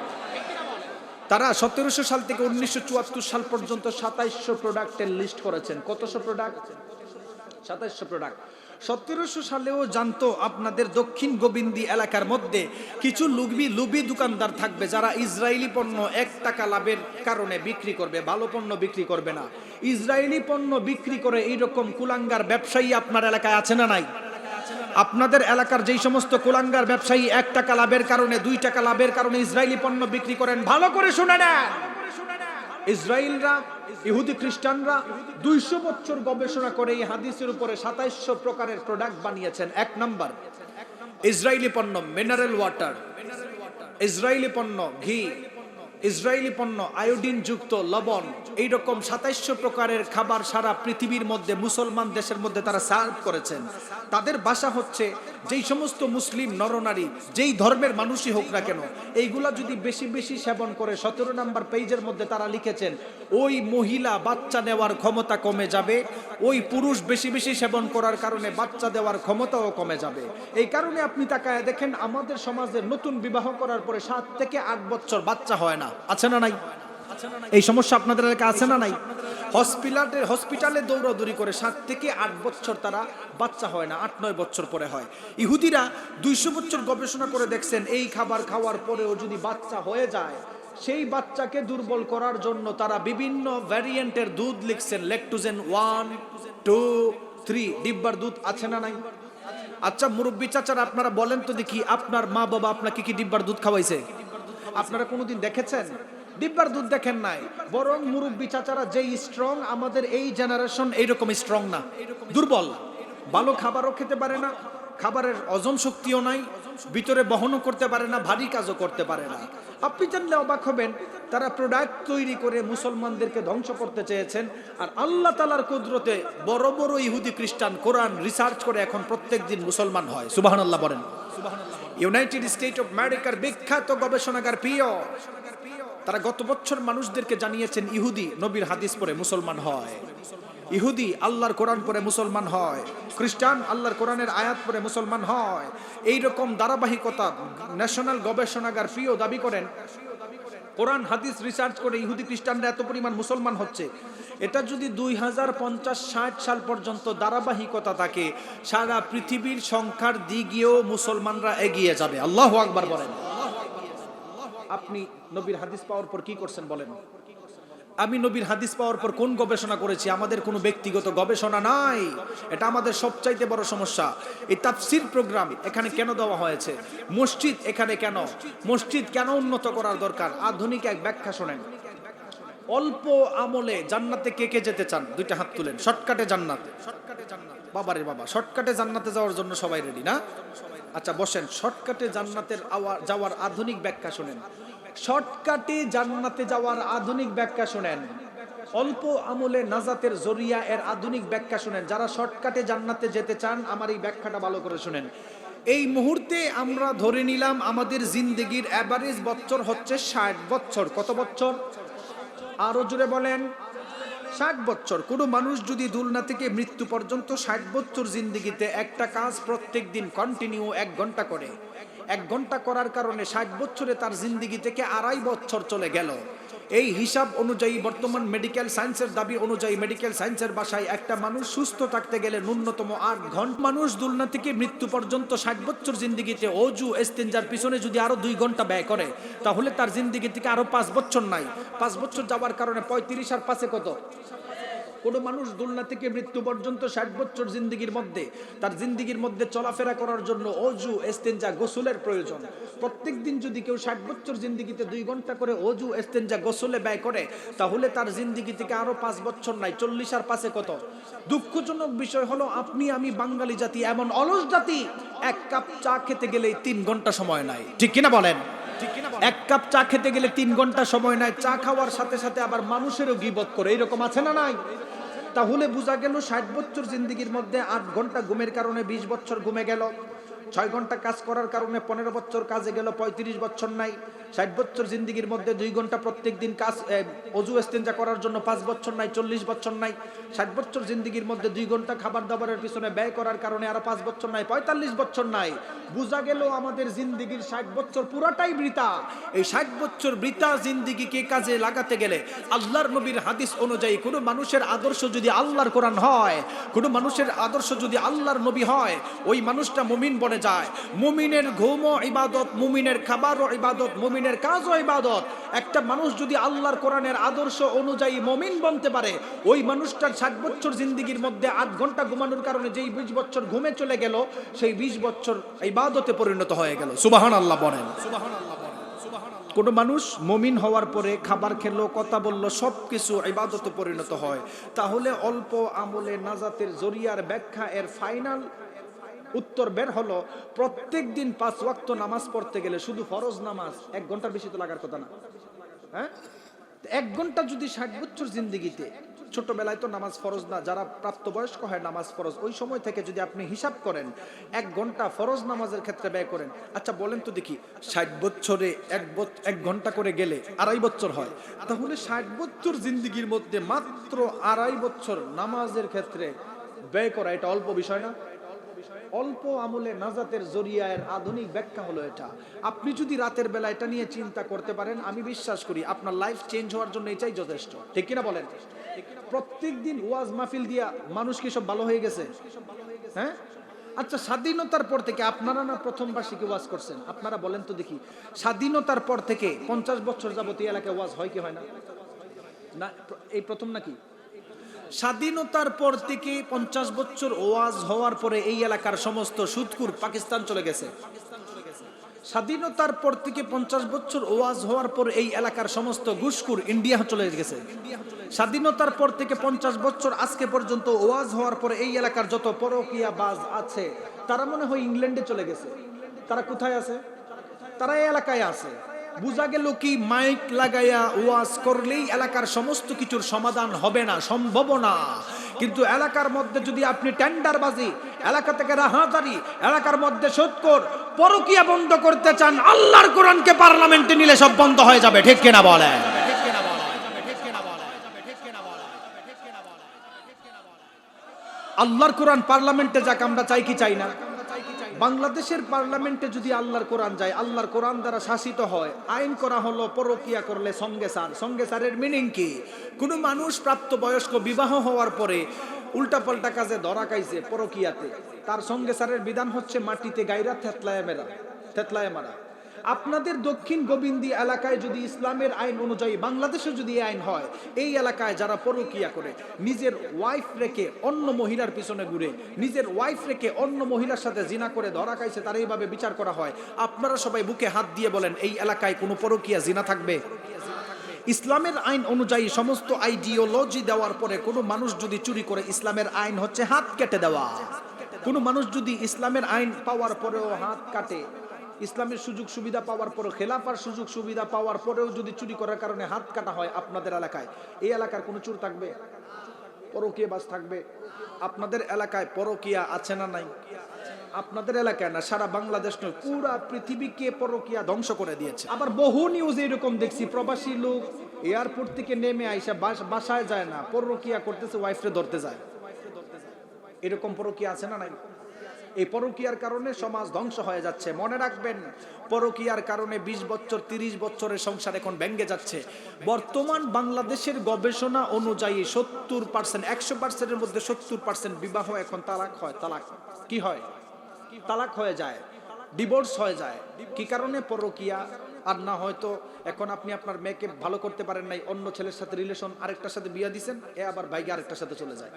তারা 1700 সাল থেকে 1974 সাল পর্যন্ত 2700 প্রোডাক্টের লিস্ট করেছেন। কতশো প্রোডাক্ট? 2700 প্রোডাক্ট। 1700 সালেও জানতো আপনাদের দক্ষিণ গোবিন্দি এলাকার মধ্যে কিছু লুবি দোকানদার থাকবে যারা ইসরায়েলি পণ্য 1 টাকা লাভের কারণে বিক্রি করবে, ভালো পণ্য বিক্রি করবে না। ইসরায়েলি পণ্য বিক্রি করে এইরকম কুলাঙ্গার ব্যবসায়ী আপনার এলাকায় আছে না নাই? আপনাদের এলাকার যেই সমস্ত কুলাঙ্গার ব্যবসায়ী 1 টাকা লাভের কারণে, 2 টাকা লাভের কারণে ইসরায়েলি পণ্য বিক্রি করেন, ভালো করে শুনে নেন। ইসরায়েলরা, ইহুদি খ্রিস্টানরা 200 বছর গবেষণা করে এই হাদিসের উপরে 2700 প্রকারের প্রোডাক্ট বানিয়েছেন। 1 নাম্বার ইসরায়েলি পণ্য মিনারেল ওয়াটার, ইসরায়েলি পণ্য ঘি, ইসরায়েলি পণ্য আয়োডিন যুক্ত লবণ, এইরকম 2700 প্রকারের খাবার সারা পৃথিবীর মধ্যে মুসলমান দেশের মধ্যে তারা সার্ভ করেছেন। তাদের ভাষা হচ্ছে, যেই সমস্ত মুসলিম নরনারী যেই ধর্মের মানুষই হোক না কেন, এইগুলা যদি বেশি বেশি সেবন করে, 17 নম্বর পেজের মধ্যে তারা লিখেছেন, ওই মহিলা বাচ্চা নেওয়ার ক্ষমতা কমে যাবে, ওই পুরুষ বেশি বেশি সেবন করার কারণে বাচ্চা দেওয়ার ক্ষমতাও কমে যাবে। এই কারণে আপনি তাকায় দেখেন আমাদের সমাজে নতুন বিবাহ করার পরে 7 থেকে 8 বছর বাচ্চা হয় না। আছে না নাই? এই সমস্যা আপনাদের এলাকায় আছে না নাই? হসপিটালে দৌড়াদৌড়ি করে 7 থেকে 8 বছর তারা বাচ্চা হয় না, 8-9 বছর পরে হয়। ইহুদিরা 200 বছর গবেষণা করে দেখছেন এই খাবার খাওয়ার পরেও যদি বাচ্চা হয়ে যায়, সেই বাচ্চাকে দুর্বল করার জন্য তারা বিভিন্ন ভ্যারিয়েন্টের দুধ লিখছেন, ল্যাকটোজেন 1, 2, 3 ডিব্বার দুধ আছে না নাই? আচ্ছা মুরব্বী চাচারা আপনারা বলেন তো দেখি, আপনার মা বাবা আপনাকে কি ডিব্বার দুধ খাওয়াইছে? আপনারা কোনোদিন দেখেছেন? ডিব্বার দুধ দেখেন নাই। বরং মুরব্বী চাচারা যেই স্ট্রং, আমাদের এই জেনারেশন এইরকম স্ট্রং না, দুর্বল। ভালো খাবারও খেতে পারে না, খাবারের হজম শক্তিও নাই, ভিতরে বহনও করতে পারে না, ভারী কাজও করতে পারে না। আপনি জানলে অবাক হবেন, তারা প্রোডাক্ট তৈরি করে মুসলমানদেরকে ধ্বংস করতে চেয়েছেন, আর আল্লাহ তাআলার কুদরতে বড় বড় ইহুদি খ্রিস্টান কোরআন রিসার্চ করে এখন প্রত্যেক দিন মুসলমান হয়। সুবহানাল্লাহ বলেন। ইউনাইটেড স্টেট অফ আমেরিকার বিখ্যাত গবেষণাগার পিও, তারা গত বছর মানুষদেরকে জানিয়েছেন ইহুদি নবীর হাদিস পড়ে মুসলমান হয়, ইহুদি আল্লাহর কোরআন পড়ে মুসলমান হয়, খ্রিস্টান আল্লাহর কোরআনের আয়াত পড়ে মুসলমান হয়। এই রকম ধারাবাহিকতা ন্যাশনাল গবেষণাগার পিও দাবি করেন, কোরআন হাদিস রিসার্চ করে ইহুদি খ্রিস্টানরা এত পরিমাণ মুসলমান হচ্ছে, এটা যদি 2050-60 সাল পর্যন্ত ধারাবাহিকতা থাকে, সারা পৃথিবীর সংখ্যার দিকেও মুসলমানরা এগিয়ে যাবে। আল্লাহু আকবার বলেন। আপনি নবীর হাদিস পাওয়ার পর কি করছেন বলেন? আমি নবীর হাদিস পাওয়ার পর কোন গবেষণা করেছি? আমাদের কোনো ব্যক্তিগত গবেষণা নাই, এটা আমাদের সবচাইতে বড় সমস্যা। এই তাফসীর প্রোগ্রাম এখানে কেন দেওয়া হয়েছে? মসজিদ এখানে কেন? মসজিদ কেন উন্নত করার দরকার? আধুনিক এক ব্যাখ্যা শোনেন। অল্প আমলে জান্নাতে কে কে যেতে চান? দুইটা হাত তুলেন। শর্টকাটে জান্নাত, বাবারে বাবা, শর্টকাটে জান্নাতে যাওয়ার জন্য সবাই রেডি না? আচ্ছা বসেন, শর্টকাটে জান্নাতের যাওয়ার আধুনিক ব্যাখ্যা শোনেন। শর্টকাটে জান্নাতে যাওয়ার আধুনিক ব্যাখ্যা শোনেন। অল্প আমলে নাজাতের জরিয়া এর আধুনিক ব্যাখ্যা শোনেন। যারা শর্টকাটে জান্নাতে যেতে চান আমার এই ব্যাখ্যাটা ভালো করে শোনেন। এই মুহূর্তে আমরা ধরে নিলাম আমাদের জিন্দেগির এভারেজ বছর হচ্ছে 60 বছর। কত বছর? আরো জোরে বলেন। 60 বছর। কোনো মানুষ যদি দুলনা থেকে মৃত্যু পর্যন্ত 60 বছর জিন্দেগিতে একটা কাজ প্রত্যেক দিন কন্টিনিউ 1 ঘন্টা করে, 1 ঘন্টা করার কারণে 60 বছরে তার জিন্দেগি থেকে 2.5 বছর চলে গেল। এই হিসাব অনুযায়ী বর্তমান মেডিকেল সায়েন্সের দাবি অনুযায়ী, মেডিকেল সায়েন্সের ভাষায়, একটা মানুষ সুস্থ থাকতে গেলে ন্যূনতম 8 ঘন্টা। মানুষ দুলনা থেকে মৃত্যু পর্যন্ত 60 বছর জিন্দেগিতে অজু ইস্তেঞ্জার পিছনে যদি আরো 2 ঘন্টা ব্যয় করে, তাহলে তার জিন্দেগি থেকে আরো 5 বছর নাই। 5 বছর যাওয়ার কারণে 35 আর 5-এ কত? কোনো মানুষ দুলনা থেকে মৃত্যু পর্যন্ত 60 বছর জিন্দেগির মধ্যে, তার জিন্দেগির মধ্যে চলাফেরা করার জন্য অজু ইস্তেঞ্জা গোসলের প্রয়োজন। প্রত্যেক দিন যদি কেউ 60 বছর জিন্দেগিতে 2 ঘন্টা করে অজু ইস্তেঞ্জা গোসলে ব্যয় করে, তাহলে তার জিন্দেগি থেকে আরো 5 বছর নাই। 40 আর 5-এ কত? দুঃখজনক বিষয় হলো আপনি আমি বাঙালি জাতি এমন অলস জাতি, 1 কাপ চা খেতে গেলেই 3 ঘন্টা সময় নাই। ঠিক কিনা বলেন? 1 কাপ চা খেতে গেলে 3 ঘন্টা সময় নাই। চা খাওয়ার সাথে সাথে আবার মানুষেরও গীবত করে, এরকম আছে না নাই? তাহলে বোঝা গেল 60 বছর জিন্দেগির মধ্যে 8 ঘন্টা ঘুমের কারণে 20 বছর ঘুমে গেল, 6 ঘন্টা কাজ করার কারণে 15 বছর কাজে গেল, 35 বছর নাই। 60 বছর জিন্দেগির মধ্যে 2 ঘন্টা প্রত্যেক দিন কাজ অজু ইস্তেঞ্জা করার জন্য 5 বছর নাই, 40 বছর নাই। 60 বছর জিন্দেগির মধ্যে 2 ঘন্টা খাবার দাবারের পিছনে ব্যয় করার কারণে আরো 5 বছর নাই, 45 বছর নাই। বোঝা গেল আমাদের জিন্দেগির 60 বছর পুরাটাই বৃথা। এই 60 বছর বৃথা জিন্দেগিকে কাজে লাগাতে গেলে আল্লাহর নবীর হাদিস অনুযায়ী কোনো মানুষের আদর্শ যদি আল্লাহর কোরআন হয়, কোনো মানুষের আদর্শ যদি আল্লাহর নবী হয়, ওই মানুষটা মুমিন বনে যায়। মুমিনের ঘুমও ইবাদত, মুমিনের খাবারও ইবাদত, মুমিনের কাজও ইবাদত। একটা মানুষ যদি আল্লাহর কোরআনের আদর্শ অনুযায়ী মুমিন বনতে পারে, ওই মানুষটার 60 বছর জিন্দেগির মধ্যে 8 ঘন্টা ঘুমানোর কারণে যেই 20 বছর ঘুমে চলে গেল, সেই 20 বছর ইবাদতে পরিণত হয়ে গেল। সুবহানাল্লাহ বলেন। কোনো মানুষ মুমিন হওয়ার পরে খাবার খেলো, কথা বললো, সবকিছু ইবাদতে পরিণত হয়। তাহলে অল্প আমলে নাজাতের জরিয়ার ব্যাখ্যা এর ফাইনাল উত্তর বের হলো, প্রত্যেক দিন 5 ওয়াক্ত নামাজ পড়তে গেলে শুধু ফরজ নামাজ 1 ঘন্টার বেশি তো লাগার কথা না। হ্যাঁ, 1 ঘন্টা যদি 60 বছর জিন্দেগিতে, ছোটবেলায় তো নামাজ ফরজ না, যারা প্রাপ্তবয়স্ক হয় নামাজ ফরজ, ওই সময় থেকে যদি আপনি হিসাব করেন 1 ঘন্টা ফরজ নামাজের ক্ষেত্রে ব্যয় করেন, আচ্ছা বলেন তো দেখি 60 বছরে 1 ঘন্টা করে গেলে 2.5 বছর হয়। তাহলে 60 বছর জিন্দেগির মধ্যে মাত্র 2.5 বছর নামাজের ক্ষেত্রে ব্যয় করা, এটা অল্প বিষয় না? অল্প আমলে নাজাতের জরিয়ার আধুনিক ব্যাখ্যা হলো এটা। আপনি যদি রাতের বেলা এটা নিয়ে চিন্তা করতে পারেন, আমি বিশ্বাস করি আপনার লাইফ চেঞ্জ হওয়ার জন্য এটাই যথেষ্ট। ঠিক কিনা বলেন? প্রত্যেক দিন ওয়াজ মাহফিল দিয়া মানুষ কি সব ভালো হয়ে গেছে? হ্যাঁ, আচ্ছা স্বাধীনতার পর থেকে আপনারা না প্রথম বার্ষিকে ওয়াজ করছেন, আপনারা বলেন তো দেখি, স্বাধীনতার পর থেকে 50 বছর যাবত এই এলাকায় ওয়াজ হয় কি হয় না? না, এই প্রথম নাকি? স্বাধীনতার পর থেকে 50 বছর ওয়াজ হওয়ার পরে এই এলাকার সমস্ত সুদকুর পাকিস্তান চলে গেছে। স্বাধীনতার পর থেকে 50 বছর ওয়াজ হওয়ার পর এই এলাকার সমস্ত ঘুষখোর ইন্ডিয়া চলে গেছে। স্বাধীনতার পর থেকে 50 বছর আজকে পর্যন্ত ওয়াজ হওয়ার পরে এই এলাকার যত পরকীয়া বাজ আছে, তারা মনে হয় ইংল্যান্ডে চলে গেছে। তারা কোথায় আছে? তারা এই এলাকায় আছে। বুঝা গেল কি মাইক লাগাইয়া ওয়াজ করলেই এলাকার সমস্ত কিছুর সমাধান হবে না, সম্ভব না। কিন্তু এলাকার মধ্যে যদি আপনি টেন্ডারবাজি, এলাকা থেকে রাহাজারি, এলাকার মধ্যে সুদখোর, পরকীয়া বন্ধ করতে চান, আল্লাহর কোরআনকে পার্লামেন্টে নিলে সব বন্ধ হয়ে যাবে। ঠিক কিনা বলেন? আল্লাহর কোরআন পার্লামেন্টে যাক, আমরা চাই কি চাই না? বাংলাদেশের পার্লামেন্টে যদি আল্লাহর কোরআন যায়, আল্লাহর কোরআন দ্বারা শাসিত হয়, আইন করা হলো পরকীয়া করলে সঙ্গে সার। সঙ্গে সারের মিনিং কি? কোনো মানুষ প্রাপ্তবয়স্ক বিবাহ হওয়ার পরে উল্টাপাল্টা কাজে ধরা খাইছে পরকীয়াতে, তার সঙ্গে সারের বিধান হচ্ছে মাটিতে গায়রা থেতলায় মারা। আপনাদের দক্ষিণ গোবিন্দি এলাকায় যদি ইসলামের আইন অনুযায়ী বাংলাদেশে যদি আইন হয়, এই এলাকায় যারা পরকীয়া করে, নিজের ওয়াইফ রেখে অন্য মহিলার পিছনে ঘুরে, নিজের ওয়াইফ রেখে অন্য মহিলার সাথে জিনা করে ধরা খাইছে, তার এইভাবে বিচার করা হয়। আপনারা সবাই বুকে হাত দিয়ে বলেন, এই এলাকায় কোনো পরকীয়া জিনা থাকবে? ইসলামের আইন অনুযায়ী সমস্ত আইডিওলজি দেওয়ার পরে কোনো মানুষ যদি চুরি করে, ইসলামের আইন হচ্ছে হাত কেটে দেওয়া। কোনো মানুষ যদি ইসলামের আইন পাওয়ার পরেও হাত কাটে, ইসলামের সুযোগ সুবিধা পাওয়ার পরেও, খেলাফার সুযোগ সুবিধা পাওয়ার পরেও যদি চুরি করার কারণে হাত কাটা হয় আপনাদের এলাকায়, এই এলাকার কোনো চোর থাকবে? পরকীয়া বাস থাকবে? আপনাদের এলাকায় পরকীয়া আছে না নাই? আপনাদের এলাকায় না, সারা বাংলাদেশ নয়, পুরা পৃথিবীকে পরকীয়া ধ্বংস করে দিয়েছে। আবার বহু নিউজ এরকম দেখছি, প্রবাসী লোক এয়ারপোর্ট থেকে নেমে আইসা বাসায় যায় না, পরকীয়া করতেছে, ওয়াইফরে ধরতে যায়। এরকম পরকীয়া আছে না নাই? এই পরকীয়ার কারণে সমাজ ধ্বংস হয়ে যাচ্ছে। মনে রাখবেন, পরকীয়ার কারণে 20 বছর 30 বছরের সংসার এখন ভেঙে যাচ্ছে। বর্তমান বাংলাদেশের গবেষণা অনুযায়ী 70%, 100%-এর মধ্যে 70% বিবাহ এখন তালাক হয়। তালাক কি হয়? তালাক হয়ে যায়, ডিভোর্স হয়ে যায়। কি কারণে? পরকীয়া। আর না হয়তো এখন আপনি আপনার মেয়েকে ভালো করতে পারেন নাই, অন্য ছেলের সাথে রিলেশন, আরেকটার সাথে বিয়ে দিছেন, এ আবার ভাইকে আরেকটার সাথে চলে যায়।